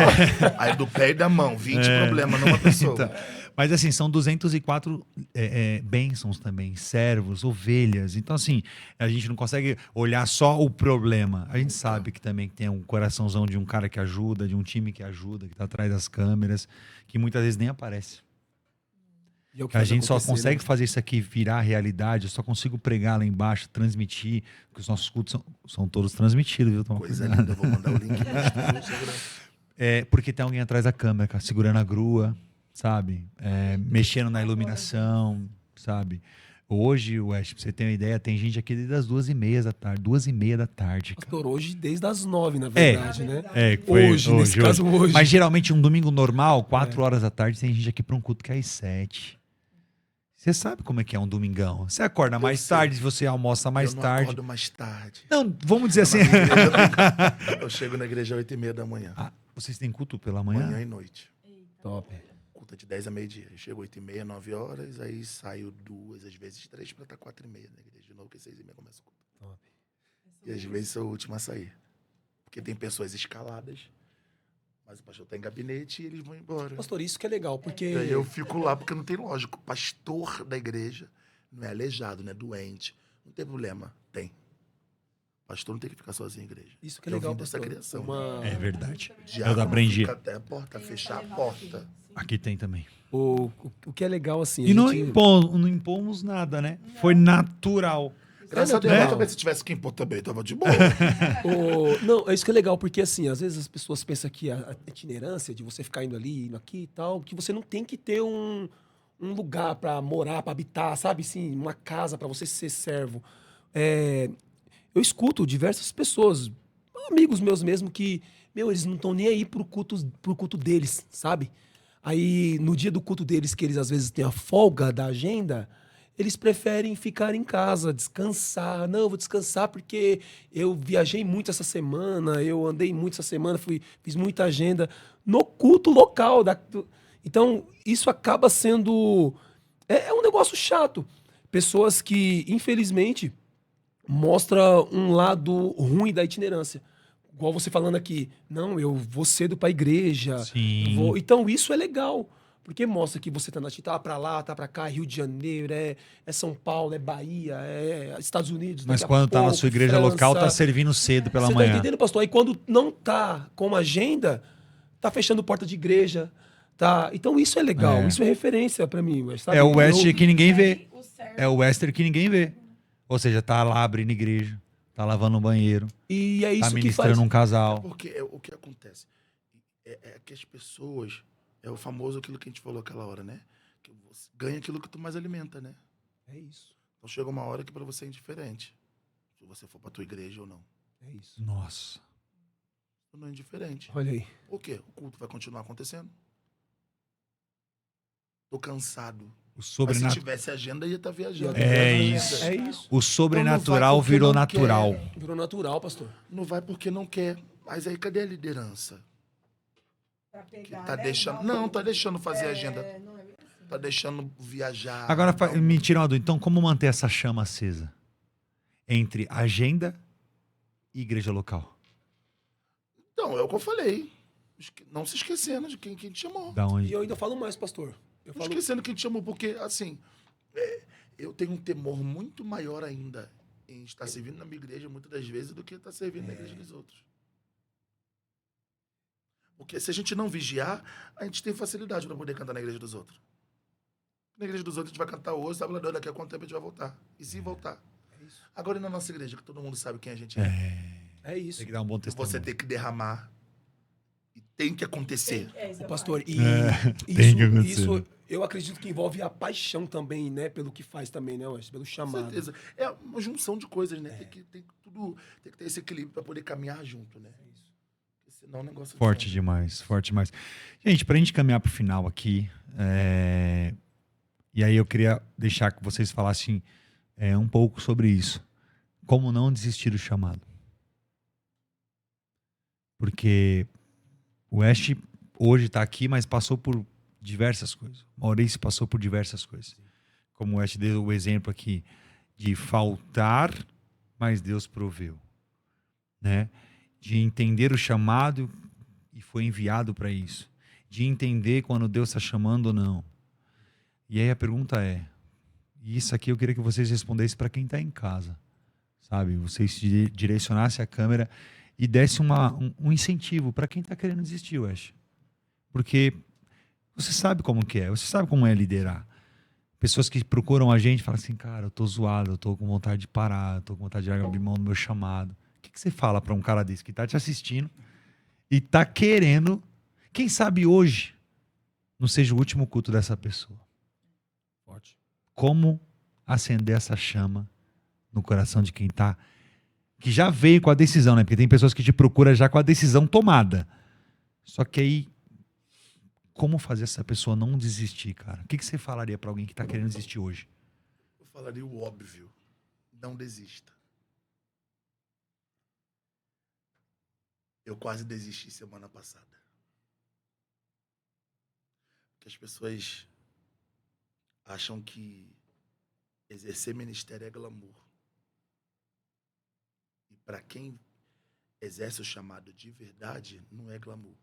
Aí do pé e da mão, 20 problemas numa pessoa. Então, mas assim, são 204 bênçãos também, servos, ovelhas. Então assim, a gente não consegue olhar só o problema. A gente sabe que também tem um coraçãozão de um cara que ajuda, de um time que ajuda, que está atrás das câmeras, que muitas vezes nem aparece. A gente só consegue fazer isso aqui virar realidade, eu só consigo pregar lá embaixo, transmitir, porque os nossos cultos são todos transmitidos, viu? Coisa linda, eu vou mandar o link. Porque tem alguém atrás da câmera, cara, segurando a grua, sabe? Mexendo na iluminação, sabe? Hoje, West, pra você ter uma ideia, tem gente aqui desde as 2h30 da tarde, 2h30 da tarde. Cara. Pastor, hoje desde as 9, na verdade, né? Hoje, nesse caso, hoje. Mas geralmente um domingo normal, 4 horas da tarde, tem gente aqui para um culto que é às 7. Você sabe como é que é um domingão. Você acorda mais tarde, você almoça mais tarde. Eu acordo mais tarde. Não, vamos dizer assim. Eu chego na igreja às 8h30 da manhã. Vocês têm culto pela manhã? Manhã e noite. Top. Culto de 10 a meio-dia. Eu chego 8h30, 9 horas, aí saio 2, às vezes 3, pra estar 4h30 na igreja de novo, porque 6h30 começa o culto. Top. E às vezes sou o último a sair. Porque tem pessoas escaladas, mas o pastor tá em gabinete e eles vão embora. Pastor, isso que é legal, porque... Daí eu fico lá, porque não tem lógico. O pastor da igreja não é aleijado, não é doente. Não tem problema. Tem. O pastor não tem que ficar sozinho na igreja. Isso que é legal, dessa pastor. criação. É verdade. Diácono Eu aprendi. fica até a porta, fechar a porta. Aqui tem também. O que é legal, assim... E não impomos nada, né? Foi natural. Graças a Deus, também, se tivesse que impor também, tava de boa. Não, é isso que é legal, porque assim, às vezes as pessoas pensam que a itinerância, de você ficar indo ali, indo aqui e tal, que você não tem que ter um lugar para morar, para habitar, sabe? Assim, uma casa para você ser servo. Eu escuto diversas pessoas, amigos meus mesmo, que, eles não estão nem aí pro culto deles, sabe? Aí, no dia do culto deles, que eles às vezes têm a folga da agenda... Eles preferem ficar em casa, descansar. Não, eu vou descansar porque eu viajei muito essa semana, eu andei muito essa semana, fiz muita agenda no culto local. Então, isso acaba sendo... É um negócio chato. Pessoas que, infelizmente, mostram um lado ruim da itinerância. Igual você falando aqui, não, eu vou cedo para a igreja. Sim. Então, isso é legal. Porque mostra que você tá pra lá, tá pra cá, Rio de Janeiro, é São Paulo, é Bahia, é Estados Unidos. Mas quando tá na sua igreja local, tá servindo cedo pela manhã. Você tá entendendo, pastor? Aí quando não tá com agenda, tá fechando porta de igreja, tá? Então isso é legal, isso é referência pra mim. Sabe? É o Wester que ninguém vê. É o Wester que ninguém vê. Ou seja, tá lá abrindo igreja, tá lavando o banheiro, e é isso tá que ministrando faz. um casal. Porque o que acontece é que as pessoas... É o famoso aquilo que a gente falou aquela hora, né? Que você ganha aquilo que tu mais alimenta, né? É isso. Então chega uma hora que pra você é indiferente. Se você for pra tua igreja ou não. É isso. Nossa. tornou indiferente. Olha aí. Por quê? O culto vai continuar acontecendo. Tô cansado. O Mas se sobrenatural. tivesse agenda, ia estar viajando. É Agenda. isso. É isso. O sobrenatural porque virou não natural. quer. Virou natural, pastor. Não vai porque não quer. Mas aí cadê a liderança? Pra Que pegar, tá né? deixando. Igual- Não, tá deixando fazer a agenda. Não é bem assim. Tá deixando viajar. Agora, Então, me tira uma dúvida. Então, como manter essa chama acesa? Entre agenda e igreja local? Então, é o que eu falei. Não se esquecendo de quem te chamou. Da E onde? eu ainda falo mais, pastor. Eu Não falo, esquecendo quem te chamou, porque, assim, eu tenho um temor muito maior ainda em estar servindo na minha igreja, muitas das vezes, do que estar servindo na igreja dos outros. Porque se a gente não vigiar, a gente tem facilidade para poder cantar na igreja dos outros. Na igreja dos outros a gente vai cantar hoje, sabe lá daqui a quanto tempo a gente vai voltar. E se voltar. Agora, e na nossa igreja, que todo mundo sabe quem a gente é. é isso. Tem que dar um bom testemunho. Você tem que derramar. E tem que acontecer. Isso é Pastor, e tem que acontecer, isso né? eu acredito que envolve a paixão também, né? Pelo que faz também, né, Wes? Pelo Com chamado. certeza. É uma junção de coisas, né? Tem que ter esse equilíbrio para poder caminhar junto, né? Porque senão o negócio... Forte demais, forte demais. Gente, pra gente caminhar pro final aqui, e aí eu queria deixar que vocês falassem um pouco sobre isso. Como não desistir do chamado. Porque o West hoje tá aqui, mas passou por diversas coisas. O Maurício passou por diversas coisas. Como o West deu o exemplo aqui de faltar, mas Deus proveu. Né? De entender o chamado e foi enviado para isso. De entender quando Deus está chamando ou não. E aí a pergunta é, e isso aqui eu queria que vocês respondessem para quem está em casa. Sabe? Vocês direcionassem a câmera e dessem um incentivo para quem está querendo desistir, West. Porque você sabe como que é, você sabe como é liderar. Pessoas que procuram a gente e falam assim, cara, eu tô zoado, eu tô com vontade de parar, eu tô com vontade de abrir mão do meu chamado. O que você fala para um cara desse que tá te assistindo e tá querendo, quem sabe hoje não seja o último culto dessa pessoa? Forte. Como acender essa chama no coração de quem tá, que já veio com a decisão, né? Porque tem pessoas que te procuram já com a decisão tomada. Só que aí, como fazer essa pessoa não desistir, cara? O que você falaria para alguém que tá querendo desistir hoje? Eu falaria o óbvio. Não desista. Eu quase desisti semana passada. Porque as pessoas acham que exercer ministério é glamour. E para quem exerce o chamado de verdade, não é glamour.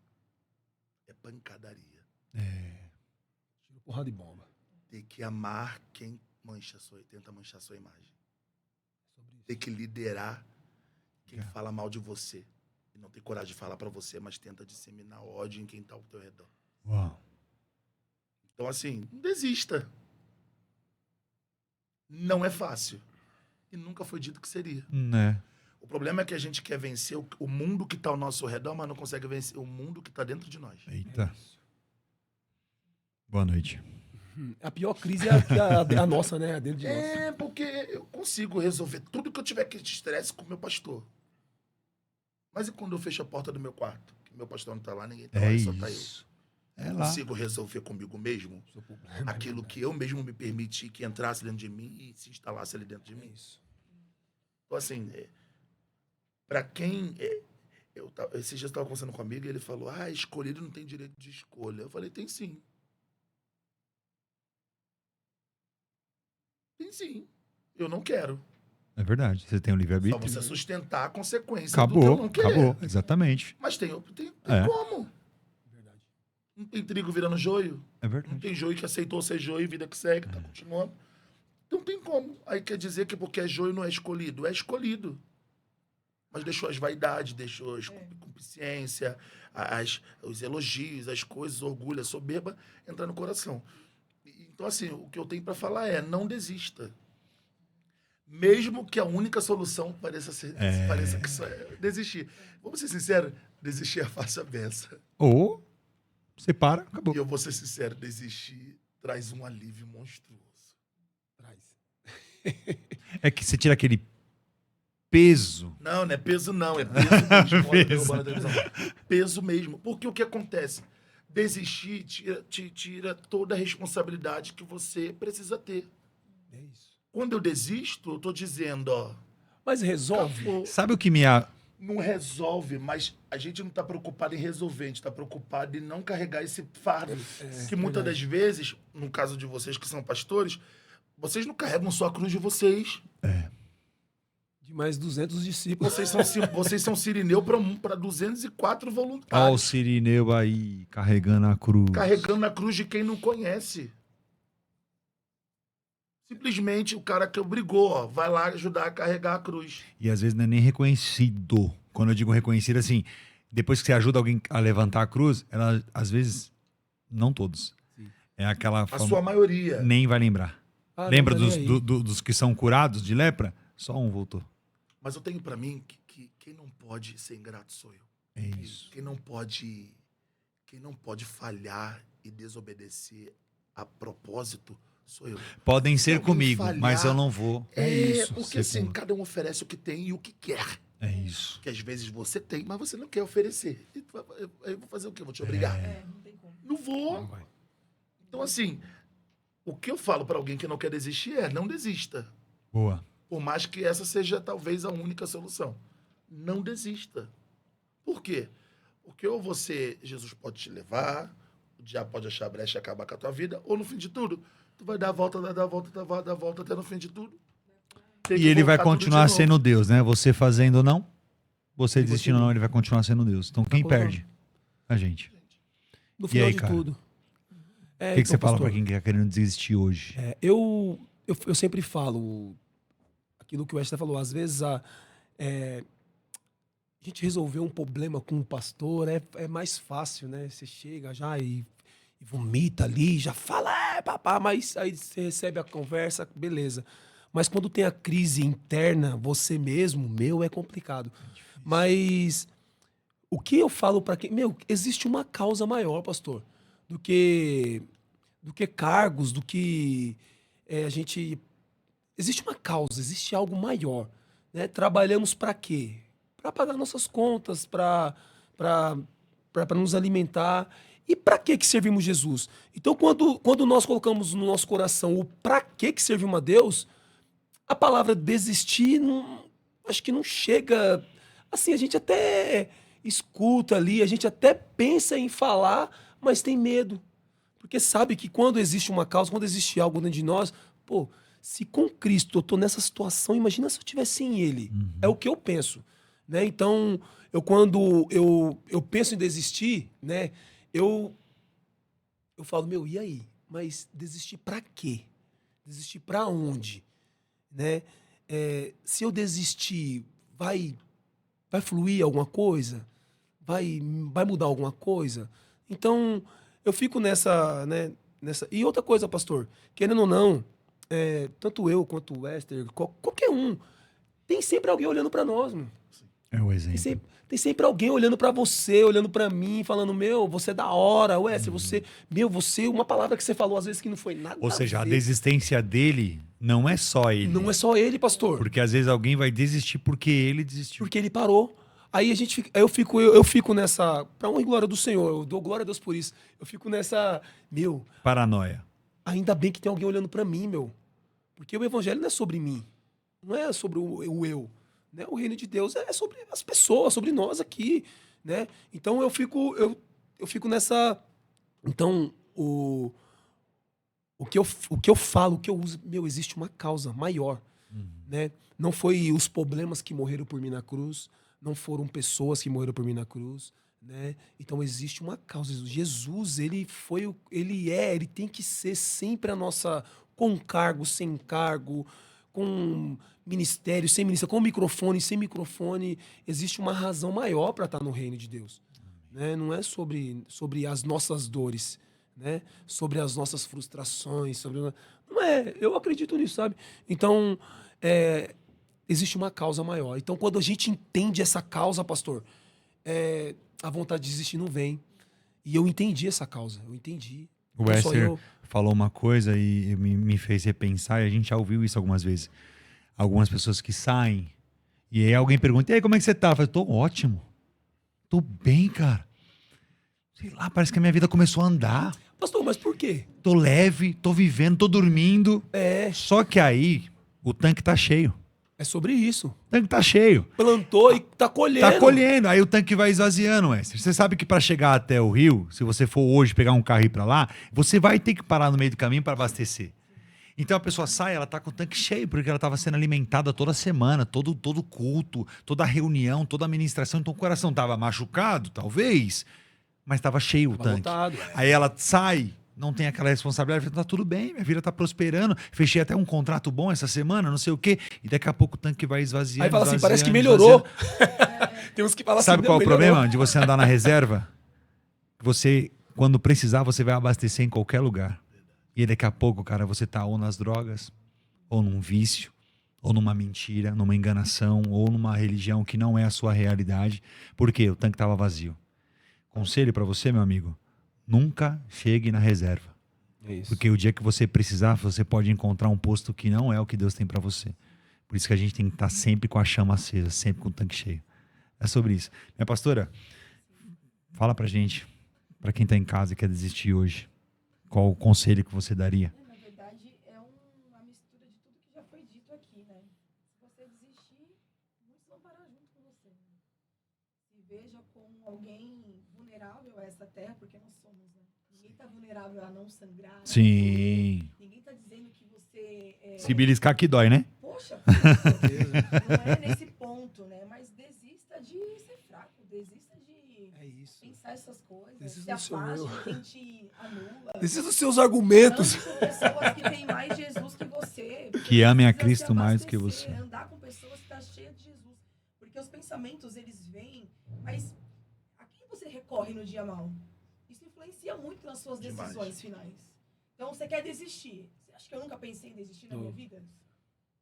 É pancadaria. Tiro porrada de bomba. Tem que amar quem tenta manchar sua imagem. Tem que liderar quem fala mal de você. E não tem coragem de falar pra você, mas tenta disseminar ódio em quem tá ao teu redor. Uau. Então, assim, não desista. Não é fácil. E nunca foi dito que seria. Né? O problema é que a gente quer vencer o mundo que tá ao nosso redor, mas não consegue vencer o mundo que tá dentro de nós. Eita. Boa noite. A pior crise é a nossa, né? A dentro de nós. É, porque eu consigo resolver tudo que eu tiver que te estresse com o meu pastor. Mas e quando eu fecho a porta do meu quarto? Que meu pastor não tá lá, ninguém tá lá, só tá eu. É Eu lá. consigo resolver comigo mesmo aquilo que eu mesmo me permiti que entrasse dentro de mim e se instalasse ali dentro de mim. Então, assim, pra quem... Esses dias eu estava conversando com um amigo e ele falou, escolhido não tem direito de escolha. Eu falei, tem sim. Tem sim. Eu não quero. É verdade. Você tem o Só livre-arbítrio. você sustentar a consequência do que eu Acabou, não querer. acabou. Exatamente. Mas tem É. como. Verdade. Não tem trigo virando joio. É Não verdade. tem joio que aceitou ser joio e vida que segue, tá continuando. Não tem como. Aí quer dizer que porque é joio não é escolhido. É escolhido. Mas deixou as vaidades, deixou a concupiscência, os elogios, as coisas, o orgulho, a soberba entrar no coração. Então, assim, o que eu tenho para falar é, não desista. Mesmo que a única solução pareça que só é desistir. Vamos ser sinceros, desistir é fácil a benção. Ou você para, acabou. E eu vou ser sincero, desistir traz um alívio monstruoso. Traz. É que você tira aquele peso. Não é peso não, é peso mesmo. Olha, derrubando a televisão. Peso mesmo. Porque o que acontece? Desistir tira toda a responsabilidade que você precisa ter. É isso. Quando eu desisto, eu tô dizendo, ó... Mas resolve. acabou. Sabe o que me... Não resolve, mas a gente não está preocupado em resolver, a gente está preocupado em não carregar esse fardo. Que muitas das vezes, no caso de vocês que são pastores, vocês não carregam só a cruz de vocês. De mais 200 discípulos. Vocês são Cirineu para 204 Ó, voluntários. o Cirineu aí, carregando a cruz. Carregando a cruz de quem não conhece. Simplesmente o cara que obrigou, ó, vai lá ajudar a carregar a cruz. E às vezes não é nem reconhecido. Quando eu digo reconhecido, assim, depois que você ajuda alguém a levantar a cruz, ela, às vezes, não todos. Sim. É aquela A sua maioria. nem vai lembrar. Ah, Lembra não, peraí. dos que são curados de lepra? Só um voltou. Mas eu tenho para mim que quem não pode ser ingrato sou eu. É isso. Quem não pode falhar e desobedecer a propósito sou eu. Podem ser alguém comigo, falhar- mas eu não vou. Porque assim, segundo. cada um oferece o que tem e o que quer. É isso. Que às vezes você tem, mas você não quer oferecer. E eu vou fazer o quê? Vou te obrigar? Não tem como. Não vou. Não vai. Então assim, o que eu falo para alguém que não quer desistir é não desista. Boa. Por mais que essa seja talvez a única solução. Não desista. Por quê? Porque ou Jesus pode te levar, o diabo pode achar a brecha e acabar com a tua vida, ou no fim de tudo, tu vai dar a volta até no fim de tudo. Tem E que ele vai voltar tudo de continuar novo. sendo Deus, né? Você fazendo ou não, você desistindo ou continua. não, ele vai continuar sendo Deus. Então quem continuar. perde? A gente. No E final aí, de cara? tudo. O que você fala pastor, pra quem tá querendo desistir hoje? eu sempre falo aquilo que o Esther falou. Às vezes a gente resolver um problema com um pastor é mais fácil, né? Você chega já e vomita ali, já fala, papá, mas aí você recebe a conversa, beleza. Mas quando tem a crise interna, você mesmo, é complicado. Mas o que eu falo para quem... existe uma causa maior, pastor, do que cargos, do que a gente... Existe uma causa, existe algo maior, né? Trabalhamos para quê? Para pagar nossas contas, para nos alimentar. E para que servimos Jesus? Então, quando nós colocamos no nosso coração o para que servimos a Deus, a palavra desistir, acho que não chega... Assim, a gente até escuta ali, a gente até pensa em falar, mas tem medo. Porque sabe que quando existe uma causa, quando existe algo dentro de nós, pô, se com Cristo eu tô nessa situação, imagina se eu tivesse sem Ele. É o que eu penso, né? Então, quando eu penso em desistir, né? Eu falo, e aí? Mas desistir pra quê? Desistir pra onde? Né? Se eu desistir, vai fluir alguma coisa? Vai mudar alguma coisa? Então, eu fico nessa... E outra coisa, pastor, querendo ou não, tanto eu quanto o Esther, qualquer um, tem sempre alguém olhando pra nós, meu. É o exemplo. Tem sempre alguém olhando pra você, olhando pra mim, falando, você é da hora, Esther, você, uma palavra que você falou às vezes que não foi nada Ou seja, a ver. desistência dele não é só ele. Não é só ele, pastor. Porque às vezes alguém vai desistir porque ele desistiu. Porque ele parou. Aí eu fico nessa... Pra honra e glória do Senhor, eu dou glória a Deus por isso. Eu fico nessa... Paranoia. Ainda bem que tem alguém olhando pra mim, Porque o evangelho não é sobre mim. Não é sobre o eu. Né? O reino de Deus é sobre as pessoas, sobre nós aqui, né? Então eu fico nessa... Então, o que eu falo, o que eu uso... existe uma causa maior, né? Não foi os problemas que morreram por mim na cruz, não foram pessoas que morreram por mim na cruz, né? Então existe uma causa. Jesus, ele tem que ser sempre a nossa... Com cargo, sem cargo, com ministério, sem ministério, com microfone, sem microfone. Existe uma razão maior para estar no reino de Deus, né? Não é sobre as nossas dores, né? Sobre as nossas frustrações, não é. Eu acredito nisso, sabe? Então, existe uma causa maior. Então, quando a gente entende essa causa, pastor, a vontade de desistir não vem. E eu entendi essa causa, eu entendi. O Não só Esther eu. falou uma coisa e me fez repensar, e a gente já ouviu isso algumas vezes. Algumas pessoas que saem E aí alguém pergunta, e aí, como é que você tá? Eu falei, tô ótimo. Tô bem, cara. Sei lá, parece que a minha vida começou a andar. Pastor, mas por quê? Tô leve, tô vivendo, tô dormindo. É. Só que aí, o tanque tá cheio. É sobre isso. O tanque tá cheio. Plantou e tá colhendo. Tá colhendo, aí o tanque vai esvaziando, Wesley. Você sabe que para chegar até o rio, se você for hoje pegar um carro e ir pra lá, você vai ter que parar no meio do caminho para abastecer. Então a pessoa sai, ela tá com o tanque cheio, porque ela estava sendo alimentada toda semana, todo culto, toda reunião, toda administração. Então o coração tava machucado, talvez, mas tava cheio o tanque. Lotado, Aí ela sai, não tem aquela responsabilidade, tá tudo bem, minha vida tá prosperando, fechei até um contrato bom essa semana, não sei o quê, e daqui a pouco o tanque vai esvaziando. Aí fala assim, parece que esvaziando, melhorou. Tem uns que falam Sabe assim, qual é o melhorou. problema de você andar na reserva? Você, quando precisar, você vai abastecer em qualquer lugar. E aí, daqui a pouco, cara, você tá ou nas drogas, ou num vício, ou numa mentira, numa enganação, ou numa religião que não é a sua realidade. Por quê? O tanque tava vazio. Conselho pra você, meu amigo, nunca chegue na reserva. É isso. Porque o dia que você precisar, você pode encontrar um posto que não é o que Deus tem pra você. Por isso que a gente tem que estar sempre com a chama acesa, sempre com o tanque cheio. É sobre isso. Minha pastora, fala pra gente, pra quem tá em casa e quer desistir hoje, qual o conselho que você daria? Na verdade, é uma mistura de tudo que já foi dito aqui, né? Se você desistir, muitos vão parar junto com você. Né? Se veja como alguém vulnerável a essa terra, porque nós somos, né? Ninguém está vulnerável a não sangrar. Sim. Ninguém está dizendo que você... Se beliscar que dói, né? Poxa, não é nesse ponto, né? Mas desista de ser fraco, desista de É isso. pensar essas coisas, Desista se do seu afaste eu. de quem te anula. Desses dos seus argumentos. Ande com pessoas que têm mais Jesus que você. Que amem a Precisa Cristo se mais do que abastecer, você. Andar com pessoas que estão cheias de Jesus. Porque os pensamentos, eles vêm, mas a quem você recorre no dia mal? Isso influencia muito nas suas Demais. decisões finais. Então, você quer desistir. Você acha que eu nunca pensei em desistir na minha vida?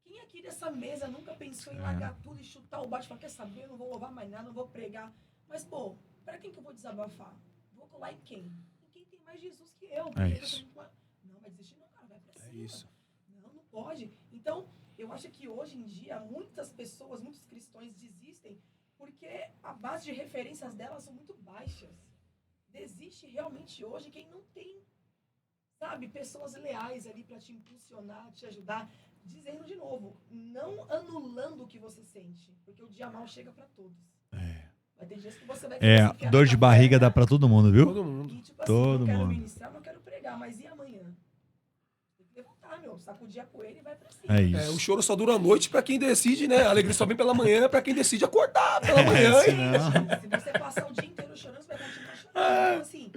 Quem aqui dessa mesa nunca pensou em largar tudo e chutar o balde e falar, quer saber, eu não vou louvar mais nada, não vou pregar. Mas, pô, para quem que eu vou desabafar? Vou colar em quem? Em quem tem mais Jesus que eu. É isso. Não, vai desistir não, cara, vai pra cima. É isso. Não, não pode. Então, eu acho que hoje em dia, muitas pessoas, muitos cristãos desistem porque a base de referências delas são muito baixas. Desiste realmente hoje quem não tem, sabe, pessoas leais ali para te impulsionar, te ajudar. Dizendo de novo, não anulando o que você sente, porque o dia mal chega para todos. Vai ter dias que você vai querer se enfiar Dor na de barriga dá caverna pra todo mundo, viu? Todo mundo. e, tipo assim, todo não quero mundo. ministrar, não quero pregar, mas e amanhã? Tem que levantar, meu, sacudir a poeira e vai pra cima. É É, isso. o choro só dura a noite pra quem decide, né? A alegria só vem pela manhã pra quem decide acordar pela manhã. se hein? não- Se você passar o dia inteiro chorando, você vai continuar chorando. Então, assim,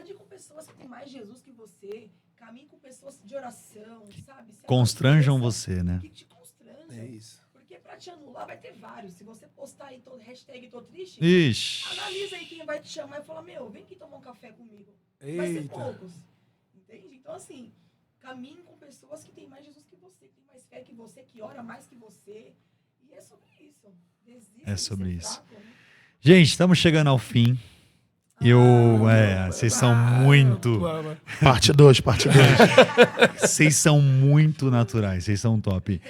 ande com pessoas que têm mais Jesus que você, caminhe com pessoas de oração, sabe? Se Constranjam abasteça, você, né? que te constranjam. É isso. Porque pra te anular vai ter vários. Se você postar aí hashtag tô triste, Ixi. analisa aí quem vai te chamar e falar, meu, vem aqui tomar um café comigo. Vai ser Eita. poucos. Entende? Então, assim, caminhe com pessoas que têm mais Jesus que você, que têm mais fé que você, que ora mais que você. E é sobre isso. Desista É de sobre ser isso. fraco, né? Gente, estamos chegando ao fim. Vocês são muito. Parte 2, parte 2. Vocês são muito naturais, vocês são top.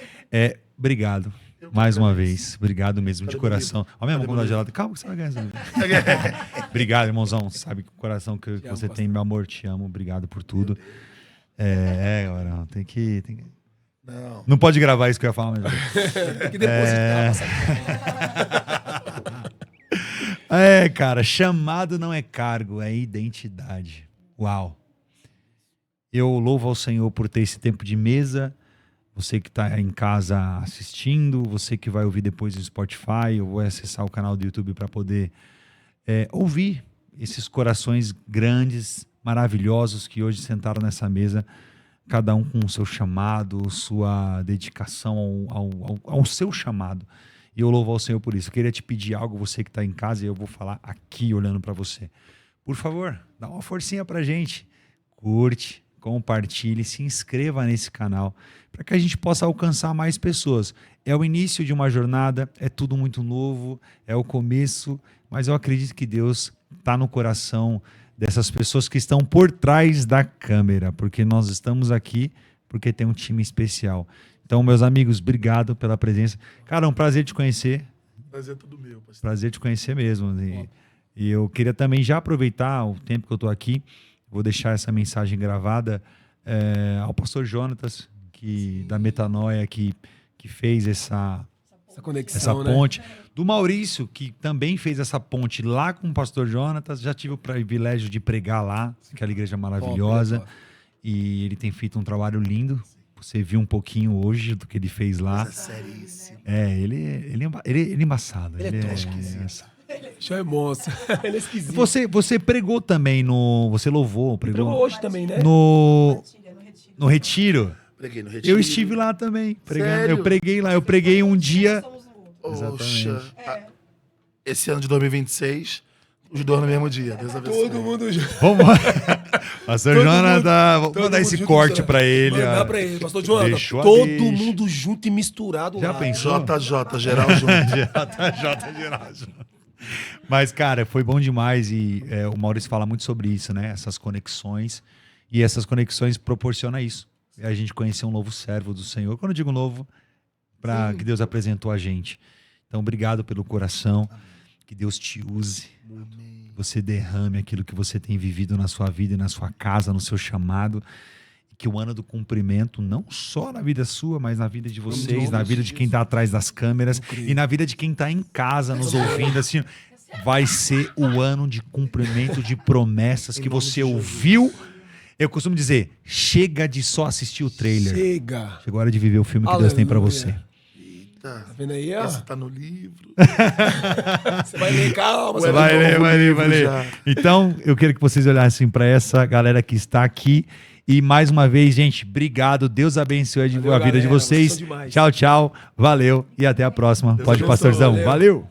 Obrigado. Mais uma vez. Obrigado mesmo, de Cadê coração. Ó, mesmo Cadê quando a meu gelada. Calma que você vai ganhar essa vida. Obrigado, irmãozão. Sabe que o coração que Te amo, você pastor. tem, meu amor, te amo. Obrigado por tudo. Agora, tem que. Não. Não pode gravar isso que eu ia falar, mas. Tem que depositar. Cara, chamado não é cargo, é identidade. Uau. Eu louvo ao Senhor por ter esse tempo de mesa. Você que está em casa assistindo, você que vai ouvir depois no Spotify, eu vou acessar o canal do YouTube para poder ouvir esses corações grandes, maravilhosos que hoje sentaram nessa mesa, cada um com o seu chamado, sua dedicação ao seu chamado. E eu louvo ao Senhor por isso. Eu queria te pedir algo, você que está em casa, e eu vou falar aqui olhando para você. Por favor, dá uma forcinha para a gente. Curte, compartilhe, se inscreva nesse canal para que a gente possa alcançar mais pessoas. É o início de uma jornada, é tudo muito novo, é o começo, mas eu acredito que Deus está no coração dessas pessoas que estão por trás da câmera, porque nós estamos aqui porque tem um time especial. Então, meus amigos, obrigado pela presença. Cara, é um prazer te conhecer. Prazer é tudo meu, pastor. Prazer te conhecer mesmo. E eu queria também já aproveitar o tempo que eu estou aqui, vou deixar essa mensagem gravada ao pastor Jonatas, da Metanoia, que fez essa conexão, ponte. Do Maurício, que também fez essa ponte lá com o pastor Jonatas. Já tive o privilégio de pregar lá, aquela igreja maravilhosa. E ele tem feito um trabalho lindo. Você viu um pouquinho hoje do que ele fez lá. Isso é seríssimo. Ele é embaçado. Ele é tão esquisito. Já é monstro. Ele é esquisito. Você pregou também Você louvou, pregou hoje também, né? No Retiro. Preguei no Retiro. Eu estive lá também. Pregando. Sério? Eu preguei lá. Eu preguei um dia. Poxa. Esse ano de 2026, os dois no mesmo dia. Deus abençoe. Todo mundo junto. Vamos. Pastor Jonathan, vou mandar esse corte pra ele. Mandar pra ele. Pastor Jonathan, Deixou a todo deixa. mundo junto e misturado Já lá. pensou? JJ, geral junto. JJ geral junto. Mas, cara, foi bom demais e o Maurício fala muito sobre isso, né? Essas conexões. E essas conexões proporcionam isso. A gente conhecer um novo servo do Senhor. Quando eu digo novo, que Deus apresentou a gente. Então, obrigado pelo coração. Que Deus te use. Amém. Você derrame aquilo que você tem vivido na sua vida e na sua casa, no seu chamado. E que o ano do cumprimento, não só na vida sua, mas na vida de vocês, na vida de quem está atrás das câmeras e na vida de quem está em casa nos ouvindo, assim, vai ser o ano de cumprimento de promessas que você ouviu. Eu costumo dizer, chega de só assistir o trailer. Chega. Chegou a hora de viver o filme que Deus tem para você. Eita. Tá vendo aí, ó? Esse tá no livro. Você vai ler, calma. Ué, Vai ler. já. Então, eu quero que vocês olhassem para essa galera que está aqui. E mais uma vez, gente, obrigado. Deus abençoe a vida de galera. vocês. Vocês são demais. Tchau, tchau. Valeu e até a próxima. Deus Pode, abençoe. pastorzão. Valeu.